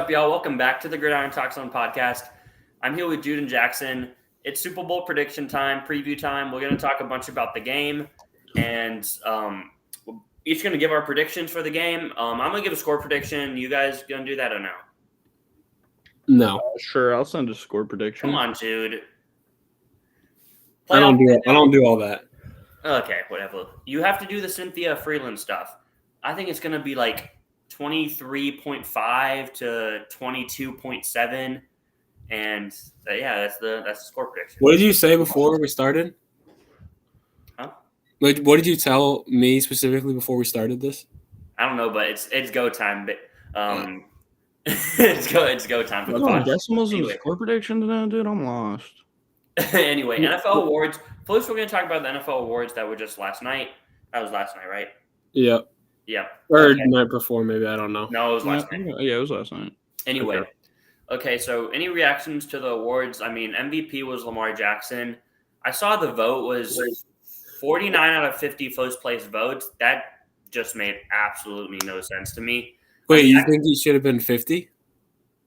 up, y'all? Welcome back to the GridironTalkZone Podcast. I'm here with Jude and Jackson. It's Super Bowl prediction time, preview time. We're going to talk a bunch about the game, and we're each going to give our predictions for the game. I'm going to give a score prediction. You guys going to do that or no? No. Sure, I'll send a score prediction. Come on, Jude. I don't do all that. Okay, whatever. You have to do the Cynthia Freeland stuff. I think it's going to be like 23.5 to 22.7, and that's the score prediction. What did you say before we started? Huh? Like, what did you tell me specifically before we started this? I don't know, but it's go time. But it's go time for the podcast. Decimals and score predictions now, dude. I'm lost. Anyway, NFL awards. First, we're going to talk about the NFL awards that were just last night. That was last night, right? Yeah. Yeah. Or night before, maybe. I don't know. No, it was last night. Yeah, it was last night. Anyway. Okay, so any reactions to the awards? I mean, MVP was Lamar Jackson. I saw the vote was 49 out of 50 first-place votes. That just made absolutely no sense to me. Wait, you think he should have been 50?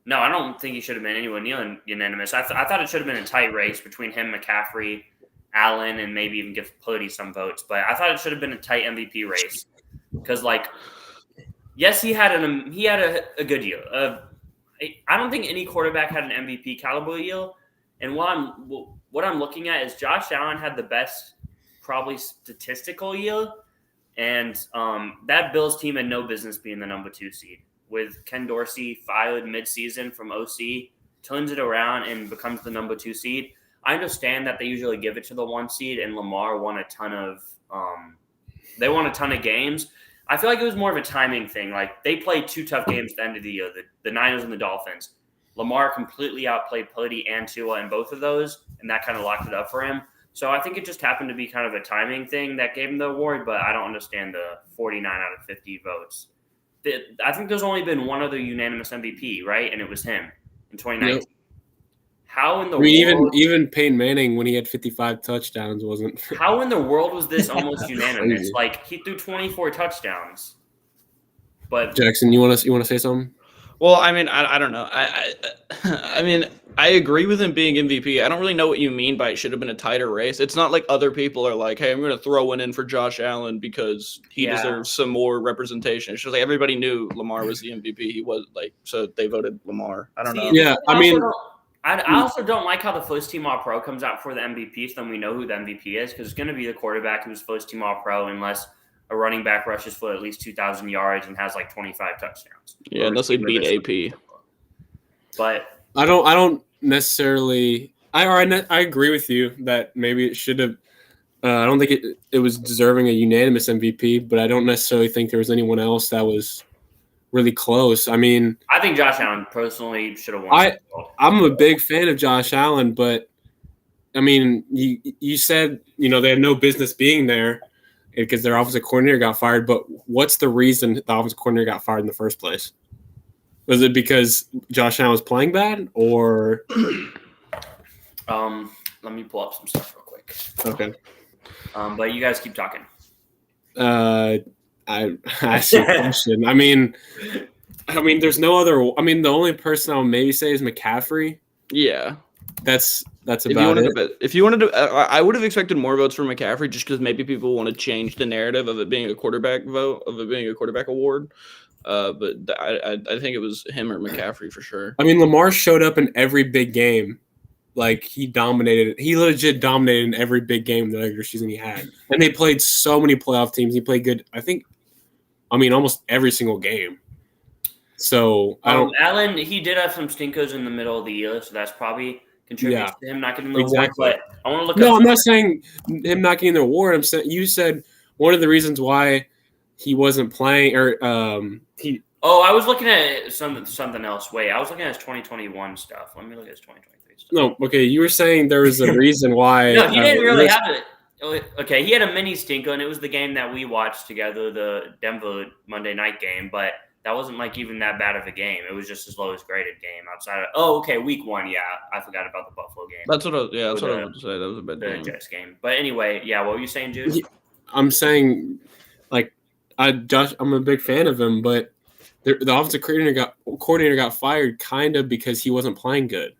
No, I don't think he should have been anywhere near unanimous. I thought it should have been a tight race between him, McCaffrey, Allen, and maybe even give Purdy some votes. But I thought it should have been a tight MVP race because, yes, he had a good year. I don't think any quarterback had an MVP caliber year. And what I'm looking at is Josh Allen had the best, probably statistical year, and that Bills team had no business being the number 2 seed. With Ken Dorsey fired midseason from OC, turns it around and becomes the number 2 seed. I understand that they usually give it to the 1 seed, and Lamar won a ton of games. I feel like it was more of a timing thing. Like, they played 2 tough games at the end of the year, the Niners and the Dolphins. Lamar completely outplayed Purdy and Tua in both of those, and that kind of locked it up for him. So I think it just happened to be kind of a timing thing that gave him the award, but I don't understand the 49 out of 50 votes. I think there's only been one other unanimous MVP, right? And it was him in 2019. Yep. How in the world? Even Peyton Manning, when he had 55 touchdowns, wasn't. How in the world was this almost unanimous? Like, he threw 24 touchdowns. But Jackson, you want to say something? Well, I mean, I don't know. I mean, I agree with him being MVP. I don't really know what you mean by it should have been a tighter race. It's not like other people are like, hey, I'm going to throw one in for Josh Allen because he deserves some more representation. It's just like everybody knew Lamar was the MVP. He was so they voted Lamar. I don't know. Yeah, I also don't like how the first team All-Pro comes out for the MVP, so then we know who the MVP is, because it's going to be the quarterback who's first team All-Pro unless a running back rushes for at least 2,000 yards and has like 25 touchdowns. Yeah, unless they beat AP. But I don't necessarily. I agree with you that maybe it should have. I don't think it was deserving a unanimous MVP, but I don't necessarily think there was anyone else that was really close. I mean, I think Josh Allen personally should have won. I'm a big fan of Josh Allen, but I mean, you said they had no business being there because their offensive coordinator got fired. But what's the reason the offensive coordinator got fired in the first place? Was it because Josh Allen was playing bad, or? Let me pull up some stuff real quick. Okay. But you guys keep talking. I asked you a question. I mean, there's no other. I mean, the only person I'll maybe say is McCaffrey. Yeah, that's about it. If you wanted to, I would have expected more votes for McCaffrey, just because maybe people want to change the narrative of it being a quarterback vote, of it being a quarterback award. But I think it was him or McCaffrey for sure. I mean, Lamar showed up in every big game. Like, he dominated. He legit dominated in every big game in the regular season he had. And they played so many playoff teams. He played good, almost every single game. So, Allen, he did have some stinkers in the middle of the year, so that's probably contributed to him not getting the award. But I want to look up. No, I'm not saying him not getting the award. I'm saying you said one of the reasons why he wasn't playing, or he. Oh, I was looking at something else. Wait, I was looking at his 2021 stuff. Let me look at his 2023 stuff. No, okay, you were saying there was a reason why. No, he didn't really have it. Okay, he had a mini stinker, and it was the game that we watched together, the Denver Monday night game, but that wasn't like even that bad of a game. It was just his lowest graded game outside of week 1, yeah. I forgot about the Buffalo game. That's what I was going to say. That was a bad game. The Jets game. But anyway, yeah, what were you saying, Jude? I'm saying, I'm a big fan of him, but the offensive coordinator got fired kind of because he wasn't playing good.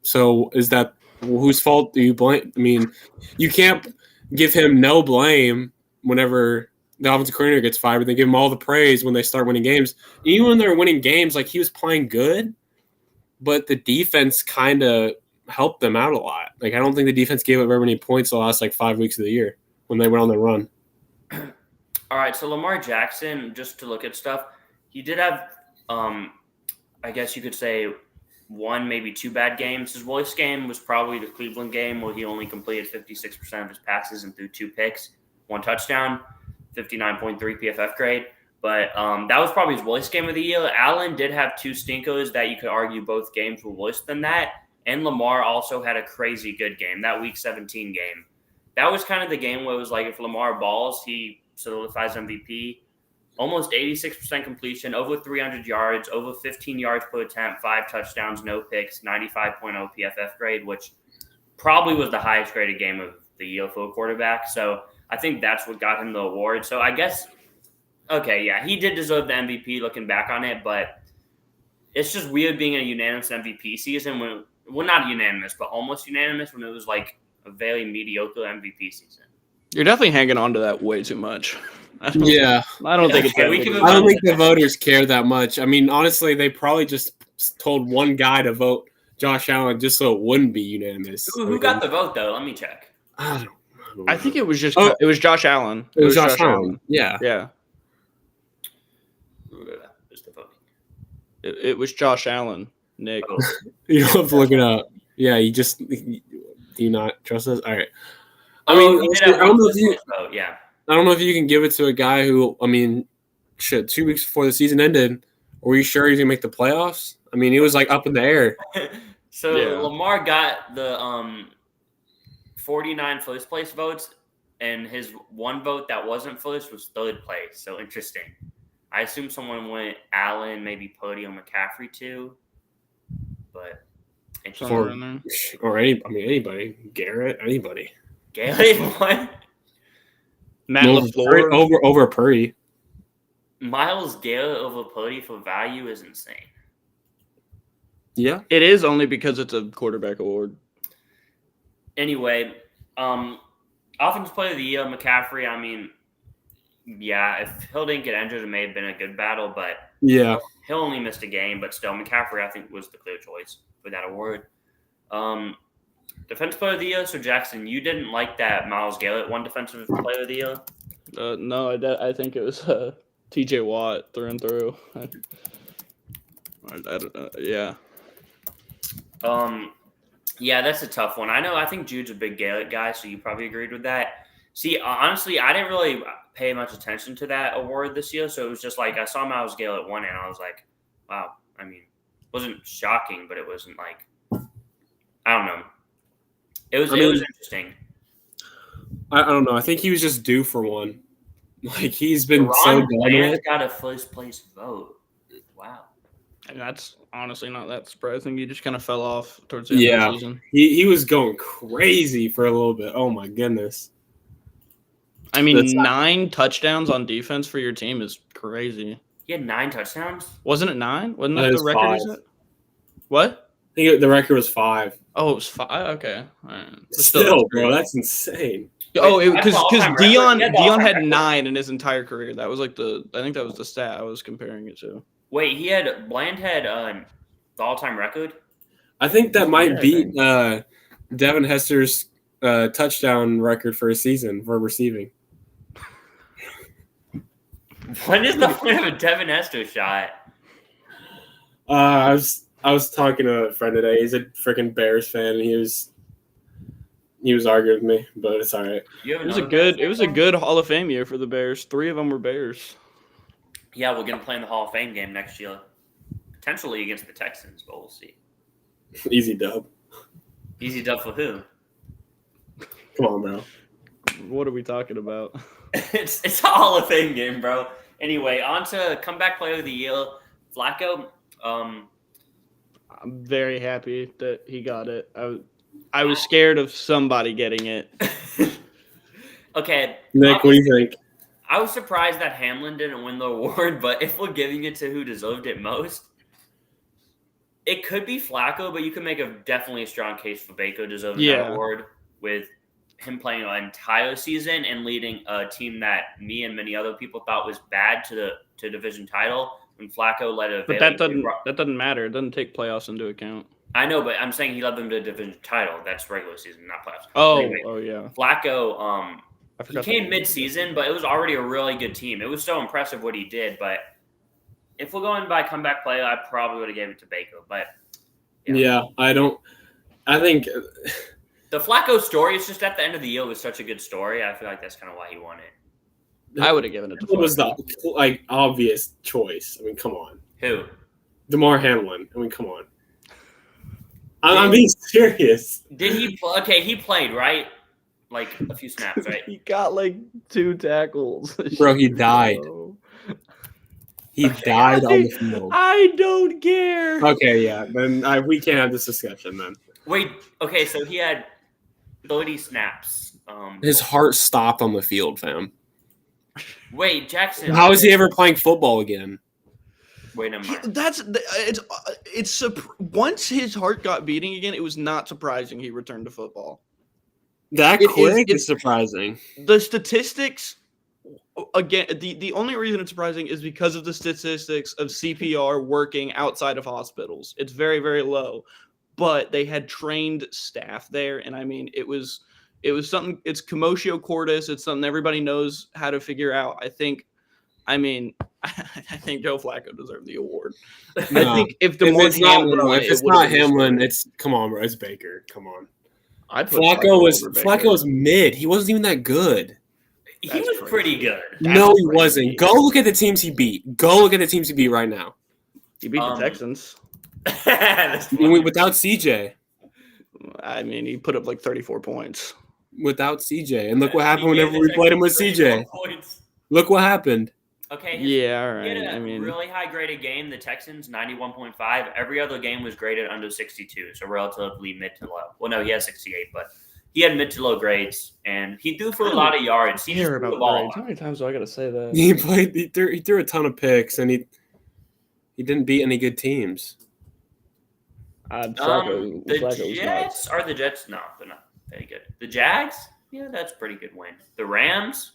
So is that whose fault do you blame? I mean, you can't give him no blame whenever the offensive coordinator gets fired, but they give him all the praise when they start winning games. Even when they're winning games, like he was playing good, but the defense kind of helped them out a lot. Like I don't think the defense gave up very many points the last 5 weeks of the year when they went on the run. All right, so Lamar Jackson, just to look at stuff, he did have, I guess you could say, 1, maybe 2 bad games. His worst game was probably the Cleveland game where he only completed 56% of his passes and threw 2 picks, 1 touchdown, 59.3 PFF grade. But that was probably his worst game of the year. Allen did have 2 stinkers that you could argue both games were worse than that. And Lamar also had a crazy good game, that Week 17 game. That was kind of the game where it was like if Lamar balls, he solidifies MVP. Almost 86% completion, over 300 yards, over 15 yards per attempt, 5 touchdowns, no picks, 95.0 PFF grade, which probably was the highest graded game of the year for a quarterback. So I think that's what got him the award. So I guess, okay, yeah, he did deserve the MVP looking back on it, but it's just weird being a unanimous MVP season when, well, not unanimous, but almost unanimous when it was like a very mediocre MVP season. You're definitely hanging on to that way too much. I don't think it's that big. I don't think the voters care that much. I mean, honestly, they probably just told one guy to vote Josh Allen just so it wouldn't be unanimous. Who got the vote, though? Let me check. I think it was just it was Josh Allen. It was Josh Allen. Yeah. It was Josh Allen, Nick. Oh. You don't have to look it up. Yeah, do you not trust us? All right. I mean, I don't know if you can give it to a guy who, I mean, 2 weeks before the season ended, were you sure he's going to make the playoffs? I mean, he was up in the air. So yeah. Lamar got the 49 first place votes, and his 1 vote that wasn't first was 3rd place. So interesting. I assume someone went Allen, maybe Purdy or McCaffrey too. But interesting. Or anybody. Garrett, anybody. Garrett, what? Matt LaFleur over Purdy. Myles Garrett over Purdy for value is insane. Yeah. It is only because it's a quarterback award. Anyway, offensive player of the year, McCaffrey, I mean, yeah, if Hill didn't get injured, it may have been a good battle, but yeah, Hill only missed a game, but still, McCaffrey, I think, was the clear choice for that award. Defensive player of the year, so Jackson, you didn't like that Myles Garrett won defensive player of the year? No, I think it was T.J. Watt through and through. Yeah. Yeah, that's a tough one. I think Jude's a big Garrett guy, so you probably agreed with that. See, honestly, I didn't really pay much attention to that award this year, so it was just I saw Myles Garrett win, and I was like, wow. I mean, it wasn't shocking, but it wasn't I don't know. It was interesting. I don't know. I think he was just due for one. He's been so dominant. Got a first place vote. Wow. And that's honestly not that surprising. He just kind of fell off towards the end of the season. He was going crazy for a little bit. Oh my goodness. I mean, 9 touchdowns on defense for your team is crazy. He had 9 touchdowns? Wasn't it 9? Wasn't that the record? What? I think the record was 5. Oh, it was 5? Okay. All right. Still, bro, that's insane. Oh, because Dion had 9 in his entire career. That was I think that was the stat I was comparing it to. Wait, Bland had the all-time record? I think that might beat Devin Hester's touchdown record for a season for receiving. What is the point of a Devin Hester shot? I was talking to a friend today. He's a freaking Bears fan, and he was arguing with me, but it's all right. It was a good Hall of Fame year for the Bears. 3 of them were Bears. Yeah, we're gonna play in the Hall of Fame game next year, potentially against the Texans, but we'll see. Easy dub. Easy dub for who? Come on, bro. What are we talking about? It's a Hall of Fame game, bro. Anyway, on to comeback player of the year, Flacco. I'm very happy that he got it. I was scared of somebody getting it. Okay. Nick, what do you think? I was surprised that Hamlin didn't win the award, but if we're giving it to who deserved it most, it could be Flacco, but you can make definitely a strong case for Baker deserving that award with him playing an entire season and leading a team that me and many other people thought was bad to the division title. When Flacco led a, but that doesn't matter. It doesn't take playoffs into account. I know, but I'm saying he led them to a division title. That's regular season, not playoffs. Oh yeah. Flacco, he came mid-season, but it was already a really good team. It was so impressive what he did, but if we're going by comeback play, I probably would have given it to Baker. But I think the Flacco story is just at the end of the year was such a good story. I feel like that's kind of why he won it. I would have given it to Flacco. It was the obvious choice. I mean, come on. Who? DeMar Hamlin. I mean, come on. I'm being serious. Did he? Okay, he played, right? Like a few snaps, right? He got like 2 tackles. Bro, he died. He died on the field. I don't care. Okay, yeah. Then we can't have this discussion then. Wait, okay, so he had 30 snaps. His heart stopped on the field, fam. Wait, Jackson. How is he ever playing football again? Wait a minute. It's once his heart got beating again, it was not surprising he returned to football. That quick is surprising. The statistics, again, the only reason it's surprising is because of the statistics of CPR working outside of hospitals. It's very, very low, but they had trained staff there, and I mean, it was something. It's commotio cordis. It's something everybody knows how to figure out. I think Joe Flacco deserved the award. No. I think if it's not Hamlin, come on, bro. It's Baker. Come on. Flacco was mid. He wasn't even that good. He was pretty good. No, he wasn't. Go look at the teams he beat. Go look at the teams he beat right now. He beat the Texans. Without CJ. I mean, he put up like 34 points. Without CJ. And look what happened whenever we played him with CJ. Look what happened. Okay. All right. He had a really high graded game. The Texans, 91.5. Every other game was graded under 62, so relatively mid to low. Well, no, he has 68, but he had mid to low grades, and he threw for a lot of yards. He just threw the ball. How many times do I got to say that? He threw a ton of picks, and he didn't beat any good teams. The Jets are the Jets. No, they're not very good. The Jags, yeah, that's a pretty good win. The Rams,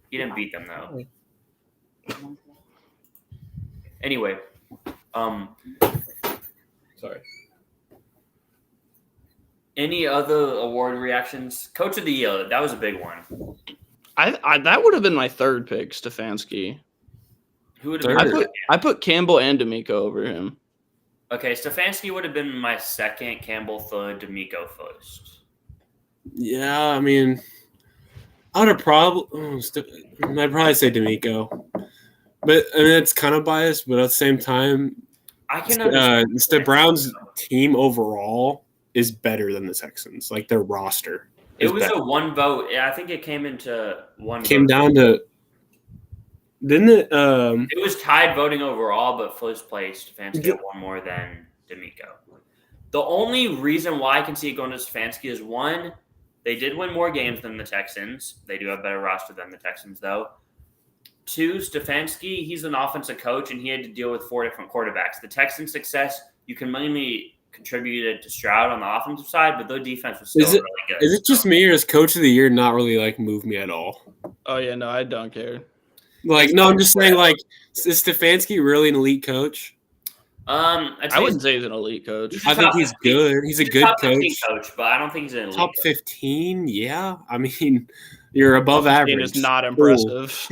he didn't beat them though. Anyway, sorry. Any other award reactions? Coach of the Year, that was a big one. That would have been my third pick, Stefanski. Who would have been? I put Campbell and D'Amico over him. Okay, Stefanski would have been my second, Campbell third, D'Amico first. Yeah, I mean, I'd probably say D'Amico. But I mean, it's kind of biased, but at the same time, the Browns' team overall is better than the Texans. Like their roster. It was a one vote. I think it came into one. Came down to. Didn't it? It was tied voting overall, but first place Stefanski had one more than D'Amico. The only reason why I can see it going to Stefanski is one, they did win more games than the Texans. They do have a better roster than the Texans, though. Two, Stefanski, he's an offensive coach, and he had to deal with 4 different quarterbacks. The Texans' success, you can mainly contribute it to Stroud on the offensive side, but their defense was still really good. Is it just me, or is Coach of the Year not really, move me at all? Oh, yeah, no, I don't care. No, I'm just saying, is Stefanski really an elite coach? I wouldn't say he's an elite coach. I think he's good. He's a good coach. But I don't think he's an elite top 15, yeah. I mean, you're above average. It's not impressive.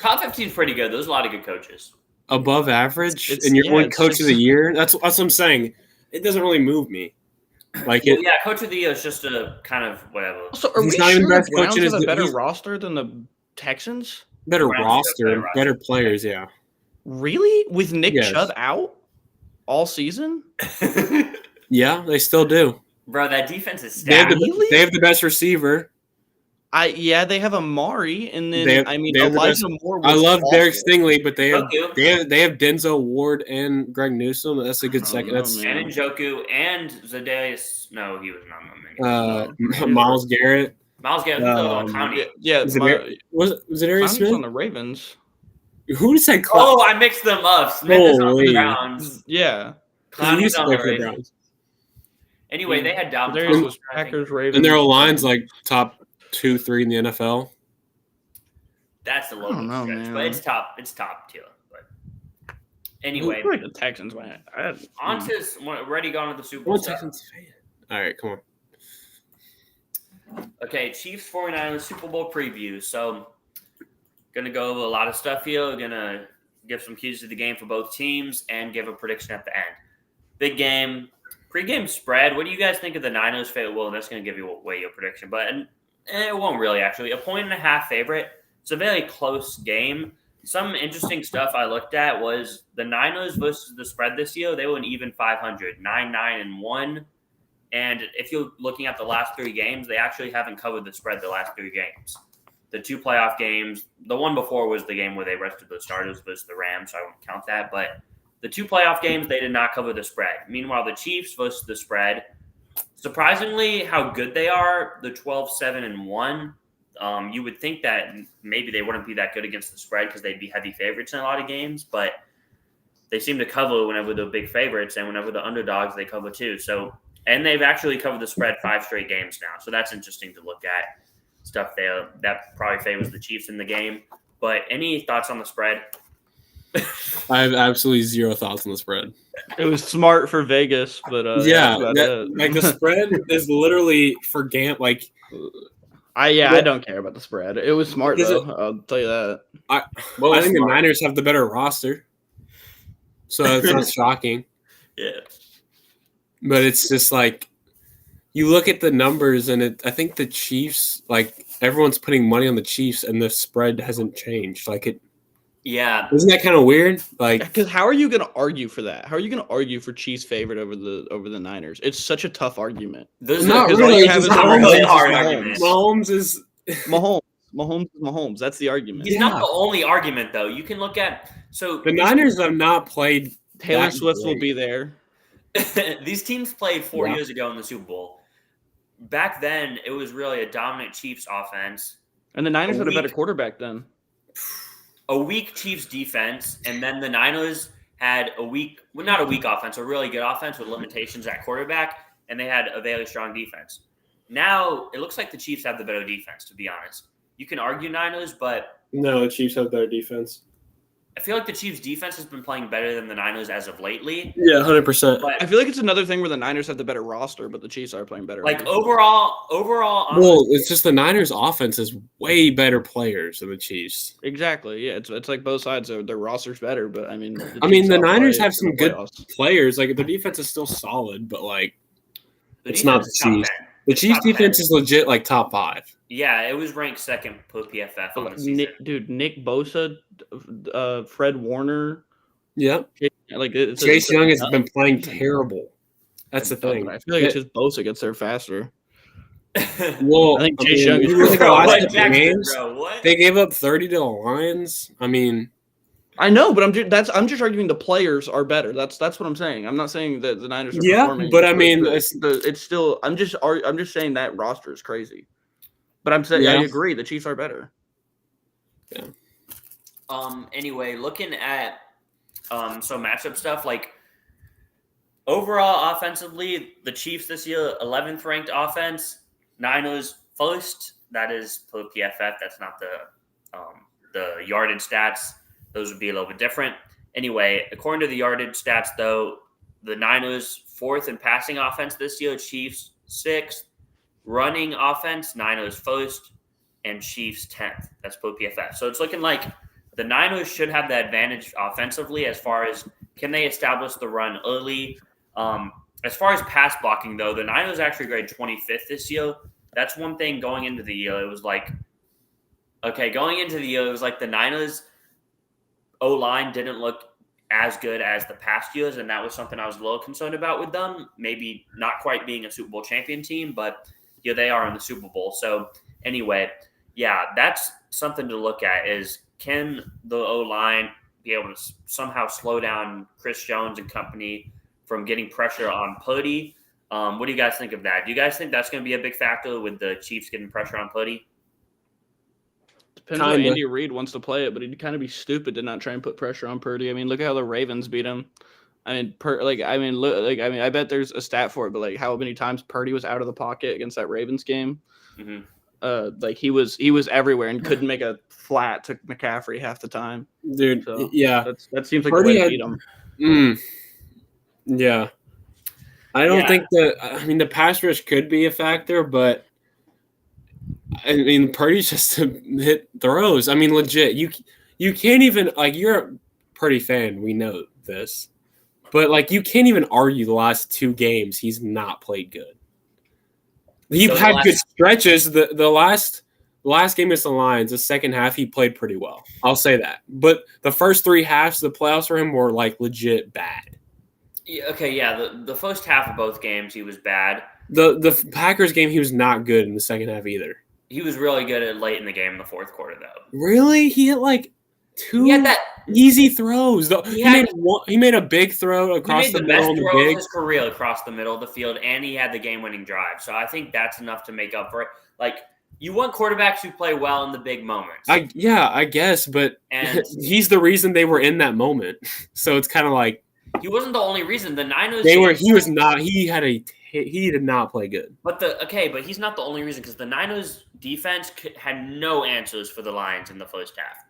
Top 15 is pretty good. There's a lot of good coaches. Above average, and you're one Coach of the Year. That's what I'm saying. It doesn't really move me. Coach of the Year is just a kind of whatever. So are we sure the Browns have a better roster than the Texans? Better roster, better players, yeah. Really? With Nick Chubb out all season? Yeah, they still do. Bro, that defense is stacked. They have the best receiver. They have Amari, and then Elijah Moore. I love Derek Stingley, but they have Denzel Ward and Greg Newsome. That's a good second. And Njoku and Zadarius. No, he was not on the menu. Myles Garrett. Miles Garrett on Clowney. Yeah. Was it Arius Clowney's Smith? on the Ravens. Who said Clowney? Oh, I mixed them up. Smith is on the Holy. Browns. Yeah. Clowney's on the for the Ravens. Browns. Anyway, they had Dalvin Darius Cook. was Packers, Ravens. And their line's like top 2-3 in the NFL. That's the low stretch, man. but it's top tier. But anyway, Who the Texans, man. on to already gone to the Super Bowl. Texans fan. All right, come on. Okay, Chiefs 49ers Super Bowl preview. So, gonna go over a lot of stuff here. Gonna give some cues to the game for both teams and give a prediction at the end. Big game. Pre-game spread. What do you guys think of the Niners favorite? Well, that's going to give you away your prediction, but it won't really, actually. 1.5 favorite. It's a very close game. Some interesting stuff I looked at was the Niners versus the spread this year. They were an even 500, 9-9-1. And if you're looking at the last 3 games, they actually haven't covered the spread the last 3 games. The 2 playoff games, the one before was the game where they rested the starters versus the Rams, so I won't count that, but the 2 playoff games, they did not cover the spread. Meanwhile, the Chiefs versus the spread, surprisingly how good they are, the 12-7-1. You would think that maybe they wouldn't be that good against the spread because they'd be heavy favorites in a lot of games, but they seem to cover whenever they're big favorites, and whenever the underdogs, they cover too. So, and they've actually covered the spread 5 straight games now, so that's interesting to look at. Stuff there that probably favors the Chiefs in the game. But any thoughts on the spread? I have absolutely zero thoughts on the spread. It was smart for Vegas, but like the spread is literally for I don't care about the spread. It was smart though. I'll tell you that. I think the Niners have the better roster, so it's not shocking. Yeah, but it's just like you look at the numbers, and I think the Chiefs, like everyone's putting money on the Chiefs, and the spread hasn't changed. Like it. Yeah. Isn't that kind of weird? Like, because how are you going to argue for that? How are you going to argue for Chiefs favorite over the Niners? It's such a tough argument. There's not really, really hard argument. Mahomes is Mahomes. That's the argument. It's not the only argument though. You can look at the Niners have not played. Taylor Swift will be there. These teams played 4 years ago in the Super Bowl. Back then, it was really a dominant Chiefs offense. And the Niners had a better quarterback then. A weak Chiefs defense, and then the Niners had not a weak offense, a really good offense with limitations at quarterback, and they had a very strong defense. Now, it looks like the Chiefs have the better defense, to be honest. You can argue Niners, but... No, the Chiefs have better defense. I feel like the Chiefs' defense has been playing better than the Niners as of lately. Yeah, 100%. I feel like it's another thing where the Niners have the better roster, but the Chiefs are playing better. Like overall. Well, it's just the Niners' offense is way better players than the Chiefs. Exactly. Yeah, it's like both sides their roster's better, but I mean, the Niners have some good players. Like their defense is still solid, but like it's not the Chiefs. The Chiefs' defense is legit like top 5. Yeah, it was ranked second per PFF on the season. Nick Bosa, Fred Warner. Yep. Chase Young has been playing terrible. That's the thing. I feel like it's just Bosa gets there faster. Well, I think Chase Young games. They gave up 30 to the Lions. I mean, I know, but I'm just arguing the players are better. That's what I'm saying. I'm not saying that the Niners are performing. But I mean, it's still. I'm just saying that roster is crazy. But I'm saying I agree. The Chiefs are better. Yeah. Anyway, looking at some matchup stuff, like overall offensively, the Chiefs this year 11th ranked offense, Niners first. That is per PFF. That's not the yardage stats. Those would be a little bit different. Anyway, according to the yardage stats, though, the Niners 4th in passing offense this year, Chiefs 6th. Running offense, Niners 1st, and Chiefs 10th. That's per PFF. So it's looking like the Niners should have the advantage offensively as far as can they establish the run early. As far as pass blocking, though, the Niners actually graded 25th this year. That's one thing going into the year. It was like, the Niners O-line didn't look as good as the past years, and that was something I was a little concerned about with them. Maybe not quite being a Super Bowl champion team, but yeah, they are in the Super Bowl. So anyway, yeah, that's something to look at is can the O-line be able to somehow slow down Chris Jones and company from getting pressure on Purdy? What do you guys think of that? Do you guys think that's going to be a big factor with the Chiefs getting pressure on Putty? Depends how Andy Reid wants to play it, but he'd kind of be stupid to not try and put pressure on Purdy. I mean, look at how the Ravens beat him. I bet there's a stat for it, but like how many times Purdy was out of the pocket against that Ravens game? Mm-hmm. He was everywhere and couldn't make a flat to McCaffrey half the time. Dude, so yeah, that seems like Purdy the way to beat him. Yeah, I don't think the pass rush could be a factor, but I mean, Purdy's just to hit throws. I mean, legit, you can't even like you're a Purdy fan. We know this, but like you can't even argue the last 2 games he's not played good. He had good stretches. The last game against the Lions, the second half he played pretty well. I'll say that. But the first 3 halves of the playoffs for him were like legit bad. Yeah, okay, yeah. The first half of both games he was bad. The Packers game he was not good in the second half either. He was really good at late in the game in the fourth quarter, though. Really? He hit like 2 easy throws. He made a big throw across the middle. He made the best throw of his career across the middle of the field, and he had the game-winning drive. So I think that's enough to make up for it. Like, you want quarterbacks who play well in the big moments. I guess, but he's the reason they were in that moment. So it's kind of like he wasn't the only reason. The Niners he did not play good. But he's not the only reason because the Niners defense had no answers for the Lions in the first half.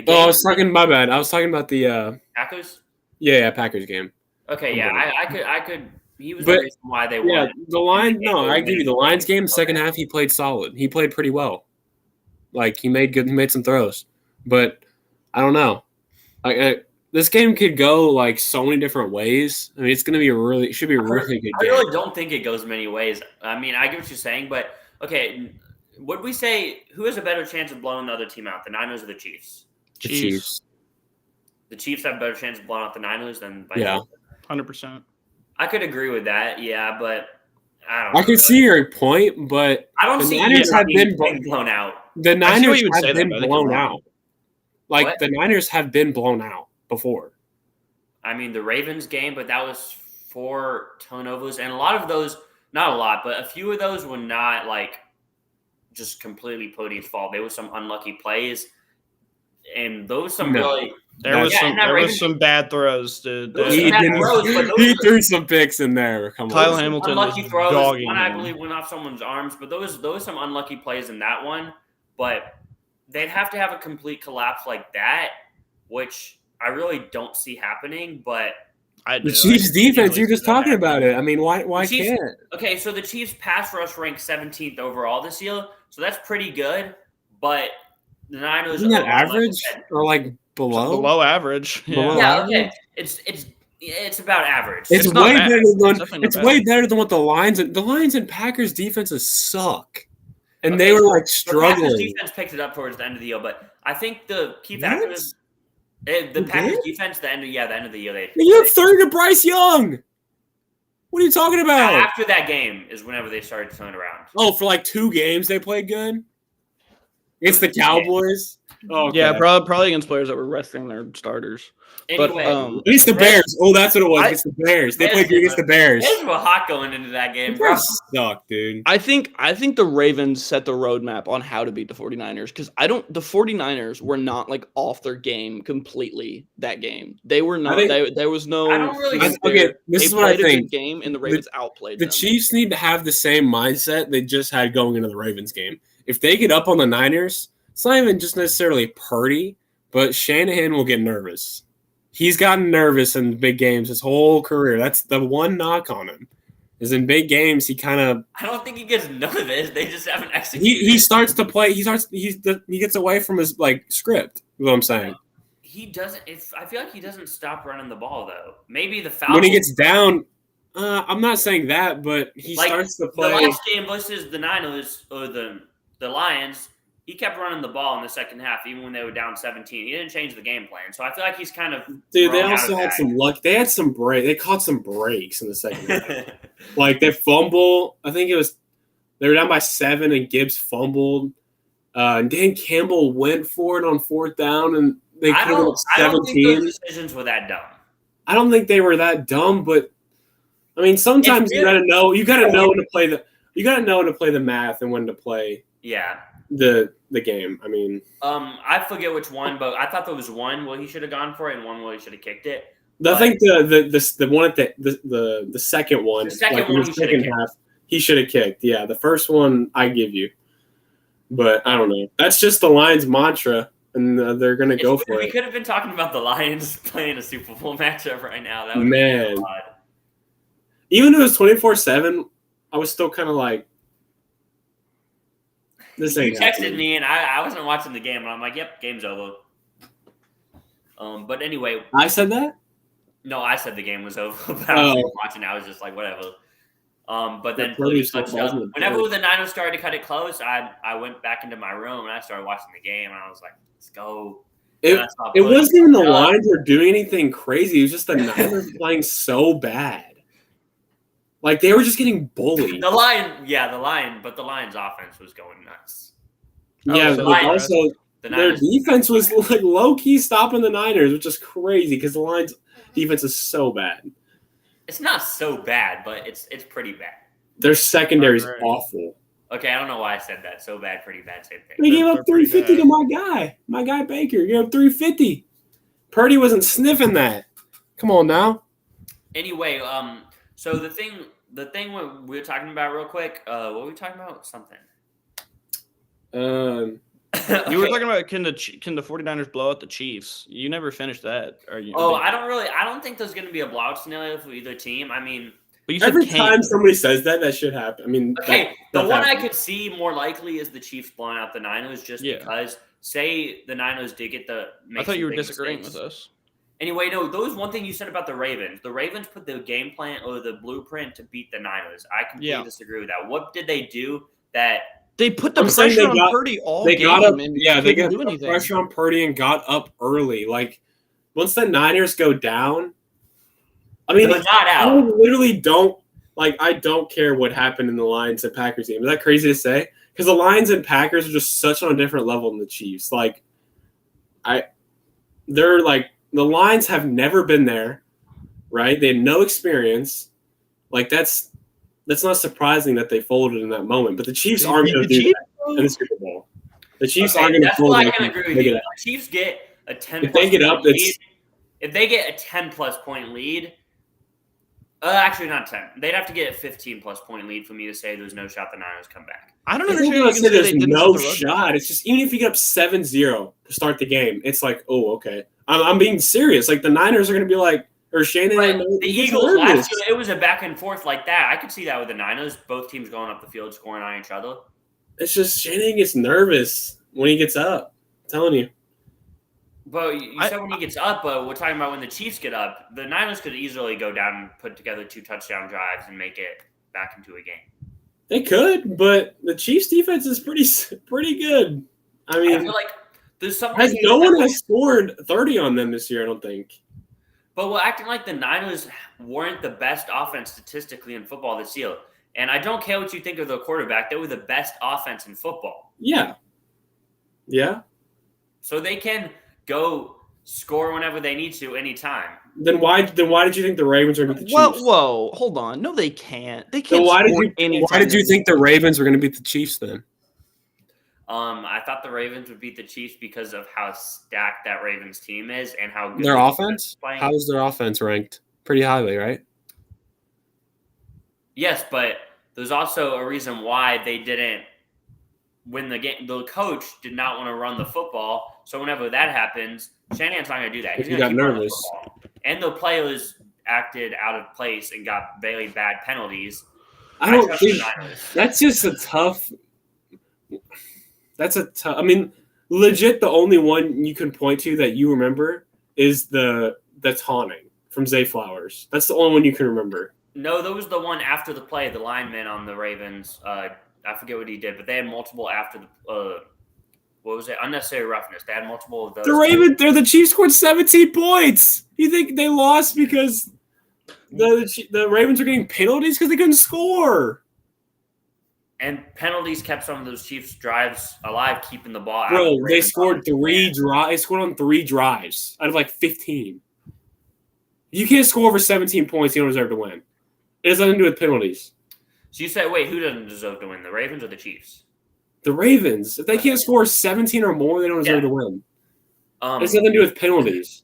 I was talking. My bad. I was talking about the Packers. Yeah, Packers game. Okay, I could. He was the reason why they won. Yeah, the Lions. No, I give you the Lions game. The second half, he played solid. He played pretty well. Like he made some throws, but I don't know. This game could go like so many different ways. I mean, it should be a really good game. I really don't think it goes many ways. I mean, I get what you're saying, but okay, would we say who has a better chance of blowing the other team out, the Niners or the Chiefs? Chiefs. The Chiefs have a better chance of blowing out the Niners than 100%. I could agree with that, yeah, but I don't know. I could see your point, but I don't see Niners have been blown out. The Niners have been blown out. Like the Niners have been blown out before. I mean, the Ravens game, but that was 4 turnovers, and a lot of those, not a lot, but a few of those were not like just completely Purdy's fault. There were some unlucky plays, and those really. There was some bad throws. He threw some picks in there. Kyle Hamilton unlucky throws. One I believe went off someone's arms, but those some unlucky plays in that one. But they'd have to have a complete collapse like that, which I really don't see happening. But the Chiefs' defense, you're just talking about it. I mean, why can't? Okay, so the Chiefs' pass rush ranked 17th overall this year, so that's pretty good. But the Niners isn't that average or like below average? Yeah, okay. It's about average. It's way better than what the Lions and Packers defenses suck. And they were like struggling. The defense picked it up towards the end of the year, but I think the key factor is the Packers defense. The end of the year, you have third to Bryce Young. What are you talking about? After that game is whenever they started to turn around. Oh, for like 2 games they played good. It's the Cowboys. Oh, okay. Yeah, probably against players that were resting their starters. Anyway, but it's the Bears. Oh, that's what it was. It's the Bears. They played good against the Bears. Bears were hot going into that game, bro. Suck, dude. I think the Ravens set the roadmap on how to beat the 49ers because the 49ers were not like off their game completely that game. They were not. There was no. I don't really. This is what I think. A good game and the Ravens outplayed them. The Chiefs need to have the same mindset they just had going into the Ravens game. If they get up on the Niners, it's not even just necessarily Purdy, but Shanahan will get nervous. He's gotten nervous in big games his whole career. That's the one knock on him. Is in big games he kind of. I don't think he gets nervous. They just haven't executed. He starts to play. He gets away from his script. Is what I'm saying. He doesn't. I feel like he doesn't stop running the ball though. Maybe the Falcons. When he gets down, I'm not saying that, but he starts to play. The last game versus the Niners or the Lions. He kept running the ball in the second half, even when they were down 17. He didn't change the game plan. So I feel like he's kind of dude. They also had some luck. They had some break. They caught some breaks in the second half. Like they fumble. I think they were down by 7, and Gibbs fumbled. Dan Campbell went for it on 4th down, and they put up 17. I don't think those decisions were that dumb. I don't think they were that dumb, but I mean, sometimes you gotta know when to play the math and when to play the game. I mean, I forget which one, but I thought there was one where he should have gone for it and one where he should have kicked it. I think the one at the second one, he should have kicked. Yeah, the first one I give you, but I don't know. That's just the Lions' mantra, and they're gonna go for it. We could have been talking about the Lions playing a Super Bowl matchup right now. That would Man. be odd. Even if it was 24/7, I was still kind of like, this ain't happening. You texted happening. me, and I wasn't watching the game, and I'm like, yep, game's over. But anyway. I said that? No, I said the game was over, but I was watching. I was just like, whatever. But then whenever the Niners started to cut it close, I went back into my room, and I started watching the game, and I was like, let's go. It wasn't even the Lions were doing anything crazy. It was just the Niners playing so bad. Like, they were just getting bullied. But the Lions' offense was going nuts. Yeah, but also their defense was like low-key stopping the Niners, which is crazy because the Lions' defense is so bad. It's not so bad, but it's pretty bad. Their secondary is awful. Okay, I don't know why I said that. So bad, pretty bad, same thing. They gave up 350 to my guy Baker. You gave up 350. Purdy wasn't sniffing that. Come on now. Anyway, so the thing we were talking about real quick, what were we talking about? Something. You were talking about can the 49ers blow out the Chiefs? You never finished that. I don't think there's going to be a blowout scenario for either team. I mean, but every time somebody says that should happen. I mean, the one I could see more likely is the Chiefs blowing out the Niners, just because. Say the Niners did get the. I thought you were disagreeing with us. Anyway, no, there was one thing you said about the Ravens. The Ravens put the game plan or the blueprint to beat the Niners. I completely disagree with that. What did they do that? They put the pressure on Purdy all game. They got pressure on Purdy and got up early. Like, once the Niners go down, I mean, they're not out. I literally don't I don't care what happened in the Lions and Packers game. Is that crazy to say? Because the Lions and Packers are just such on a different level than the Chiefs. They're like, the Lions have never been there, right? They had no experience. Like, that's not surprising that they folded in that moment. But the Chiefs aren't going to do that in the Super Bowl. The Chiefs aren't going to fold. That's why I can agree with you. The Chiefs get a 10. If they get up, if they get a 10-plus point lead, actually not 10. They'd have to get a 15-plus point lead for me to say there's no shot the Niners come back. I don't understand. You say there's no shot. It's just even if you get up 7-0 to start the game, it's like, oh, okay. I'm being serious. Like, the Niners are going to be like, or Shanahan. The Eagles last year, it was a back and forth like that. I could see that with the Niners. Both teams going up the field, scoring on each other. It's just Shanahan gets nervous when he gets up. I'm telling you. But you said when he gets up, but we're talking about when the Chiefs get up. The Niners could easily go down and put together 2 touchdown drives and make it back into a game. They could, but the Chiefs' defense is pretty good. I mean, I feel like there's something. No one has scored 30 on them this year, I don't think. But we're acting like the Niners weren't the best offense statistically in football this year. And I don't care what you think of the quarterback. They were the best offense in football. Yeah. Yeah. So they can go score whenever they need to, anytime. Then why did you think the Ravens were going to beat the Chiefs? Whoa, hold on. No, they can't. They can't. So why did you think the Ravens were going to beat the Chiefs then? I thought the Ravens would beat the Chiefs because of how stacked that Ravens team is and how good their offense. How is their offense ranked? Pretty highly, right? Yes, but there's also a reason why they didn't win the game. The coach did not want to run the football, so whenever that happens, Shanahan's not going to do that. He's going to keep running the football. And the players acted out of place and got very bad penalties. I don't think that's just a tough. I mean, legit, the only one you can point to that you remember is the taunting from Zay Flowers. That's the only one you can remember. No, that was the one after the play, the lineman on the Ravens. I forget what he did, but they had multiple after the what was it? Unnecessary roughness. They had multiple of those. The Chiefs scored 17 points. You think they lost because the Ravens are getting penalties because they couldn't score? And penalties kept some of those Chiefs drives alive, keeping the ball out. Bro, they scored 3 drives. They scored on 3 drives out of like 15. You can't score over 17 points. You don't deserve to win. It has nothing to do with penalties. So you said, wait, who doesn't deserve to win, the Ravens or the Chiefs? The Ravens. If they can't score 17 or more, they don't deserve to win. It has nothing to do with penalties.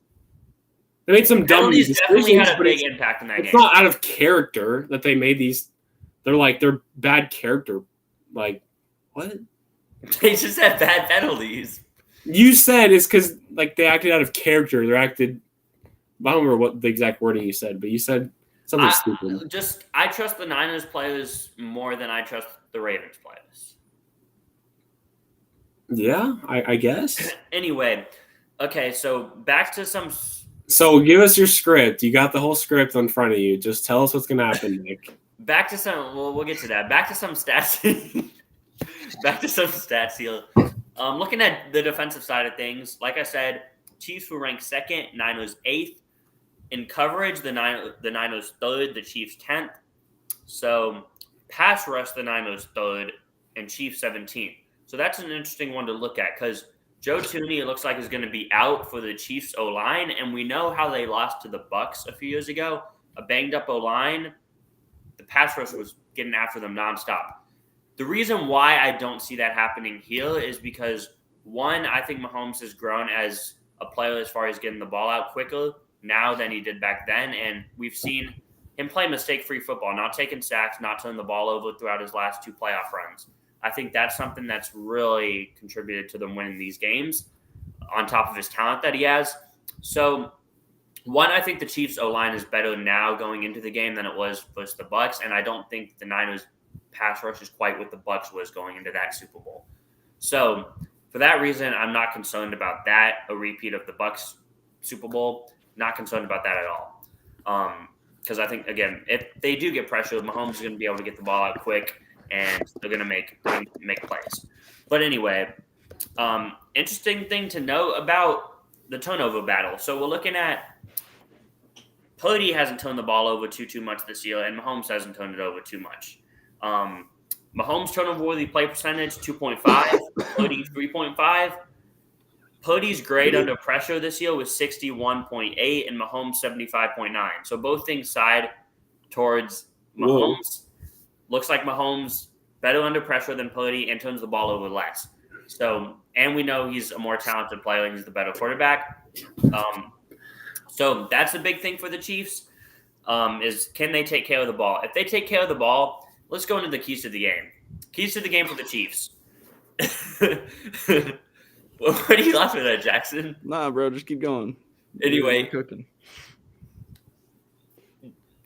They made some dumb penalties definitely decisions, had a big impact in that game. It's not out of character that they made these. They're bad character. Like, what? They just had bad penalties. You said it's because they acted out of character. I don't remember what the exact wording you said, but you said something stupid. I trust the Niners players more than I trust the Ravens players. Yeah, I guess. Anyway, okay, so back to some. So give us your script. You got the whole script in front of you. Just tell us what's going to happen, Nick. Back to some. Well, we'll get to that. Back to some stats. Back to some stats here. Looking at the defensive side of things, like I said, Chiefs were ranked second, Niners 8th. In coverage, the Niners 3rd, the Chiefs 10th. So pass rush, the Niners 3rd, and Chiefs 17th. So that's an interesting one to look at because Joe Thuney, it looks like, is going to be out for the Chiefs O-line, and we know how they lost to the Bucs a few years ago. A banged-up O-line. The pass rush was getting after them nonstop. The reason why I don't see that happening here is because, one, I think Mahomes has grown as a player as far as getting the ball out quicker now than he did back then, and we've seen him play mistake-free football, not taking sacks, not turning the ball over throughout his last 2 playoff runs. I think that's something that's really contributed to them winning these games on top of his talent that he has. So, one, I think the Chiefs O-line is better now going into the game than it was versus the Bucs, and I don't think the Niners pass rush is quite what the Bucs was going into that Super Bowl. So, for that reason, I'm not concerned about that, a repeat of the Bucs Super Bowl. Not concerned about that at all. Because I think, again, if they do get pressure, Mahomes is going to be able to get the ball out quick, and they're going to make plays. But anyway, interesting thing to note about the turnover battle. So we're looking at Purdy hasn't turned the ball over too much this year, and Mahomes hasn't turned it over too much. Mahomes' turnover-worthy play percentage, 2.5. Purdy, 3.5. Purdy's grade under pressure this year was 61.8, and Mahomes, 75.9. So both things side towards Mahomes. Whoa. Looks like Mahomes better under pressure than Purdy and turns the ball over less. So, and we know he's a more talented player and he's the better quarterback. So that's the big thing for the Chiefs is can they take care of the ball? If they take care of the ball, let's go into the keys to the game. Keys to the game for the Chiefs. What are you laughing at, Jackson? Nah, bro, just keep going. Anyway, cooking.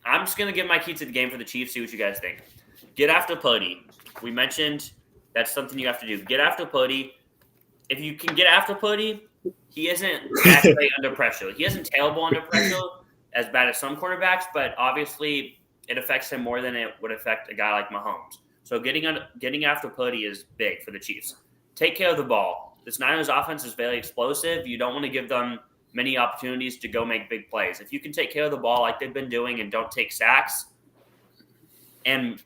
I'm just going to give my key to the game for the Chiefs, see what you guys think. Get after Purdy. We mentioned that's something you have to do. Get after Purdy. If you can get after Purdy, he isn't that great under pressure. He isn't terrible under pressure, as bad as some quarterbacks, but obviously it affects him more than it would affect a guy like Mahomes. So getting after Purdy is big for the Chiefs. Take care of the ball. This Niners offense is very explosive. You don't want to give them many opportunities to go make big plays. If you can take care of the ball like they've been doing and don't take sacks and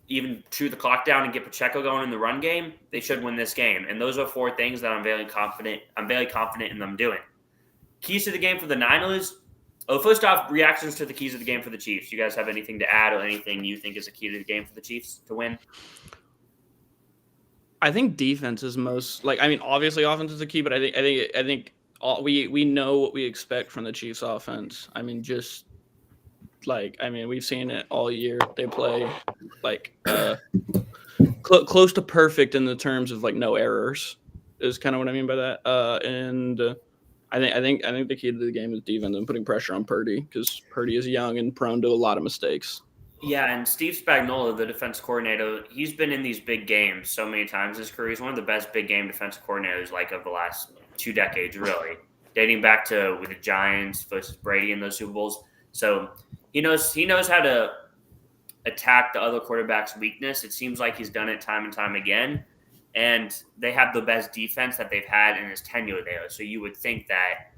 even chew the clock down and get Pacheco going in the run game, they should win this game. And those are 4 things that I'm very confident in them doing. Keys to the game for the Niners. Oh, first off, reactions to the keys of the game for the Chiefs. You guys have anything to add or anything you think is a key to the game for the Chiefs to win? I think defense is most obviously offense is the key, but I think we know what we expect from the Chiefs offense. We've seen it all year. They play close to perfect in the terms of no errors is kind of what I mean by that. I think the key to the game is defense and putting pressure on Purdy because Purdy is young and prone to a lot of mistakes. Yeah, and Steve Spagnuolo, the defense coordinator, he's been in these big games so many times in his career. He's one of the best big game defensive coordinators of the last 2 decades, really, dating back to with the Giants versus Brady in those Super Bowls. So he knows how to attack the other quarterback's weakness. It seems like he's done it time and time again, and they have the best defense that they've had in his tenure there. So you would think that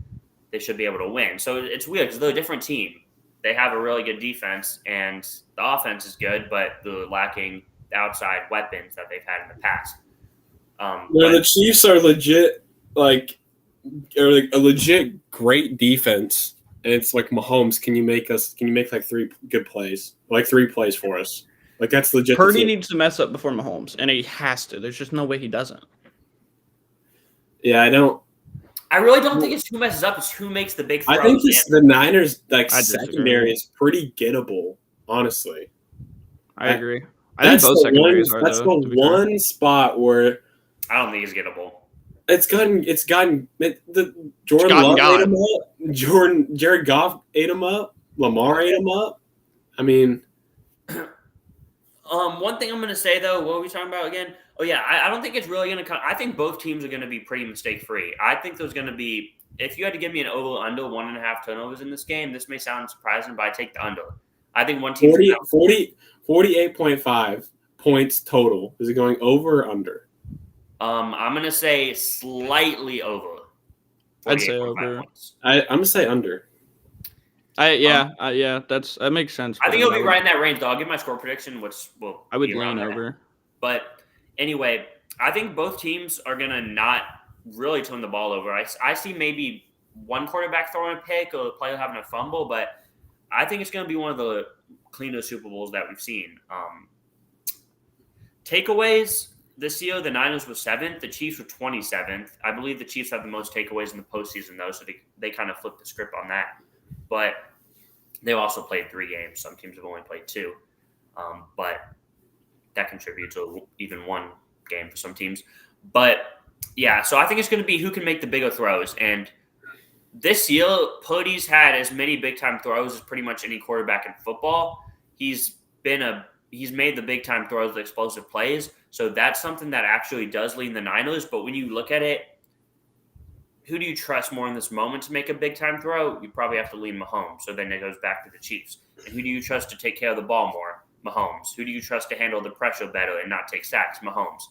they should be able to win. So it's weird because they're a different team. They have a really good defense, and the offense is good, but they're lacking the outside weapons that they've had in the past. The Chiefs are legit, a legit great defense, and it's like Mahomes. Can you make like 3 good plays, like 3 plays for us? Like that's legit. Purdy needs to mess up before Mahomes, and he has to. There's just no way he doesn't. Yeah, I really don't think it's who messes up; it's who makes the big throws. I think the Niners secondary disagree. is pretty gettable, honestly. I agree. I think both secondaries are. That's the one spot where I don't think it's gettable. Jordan Love ate him up. Jared Goff ate him up. Lamar ate him up. I mean, one thing I'm going to say though, what were we talking about again? Oh yeah, I don't think it's really going to come. I think both teams are going to be pretty mistake free. I think there's going to be. If you had to give me an over under 1.5 turnovers in this game, this may sound surprising, but I take the under. I think one team 48.5 points total. Is it going over or under? I'm going to say slightly over. I'd say over. I'm going to say under. That makes sense. I think it'll be right in that range, though. I'll give my score prediction, which will I would lean over. But anyway, I think both teams are going to not really turn the ball over. I see maybe one quarterback throwing a pick or a player having a fumble, but I think it's going to be one of the cleaner Super Bowls that we've seen. Takeaways this year, the Niners were 7th. The Chiefs were 27th. I believe the Chiefs have the most takeaways in the postseason, though, so they kind of flipped the script on that. But they've also played 3 games. Some teams have only played 2. But that contributes to even 1 game for some teams. But, yeah, so I think it's going to be who can make the bigger throws. And this year, Purdy's had as many big-time throws as pretty much any quarterback in football. He's made the big-time throws, the explosive plays. So that's something that actually does lean the Niners. But when you look at it, who do you trust more in this moment to make a big-time throw? You probably have to lean Mahomes. So then it goes back to the Chiefs. And who do you trust to take care of the ball more? Mahomes. Who do you trust to handle the pressure better and not take sacks? Mahomes.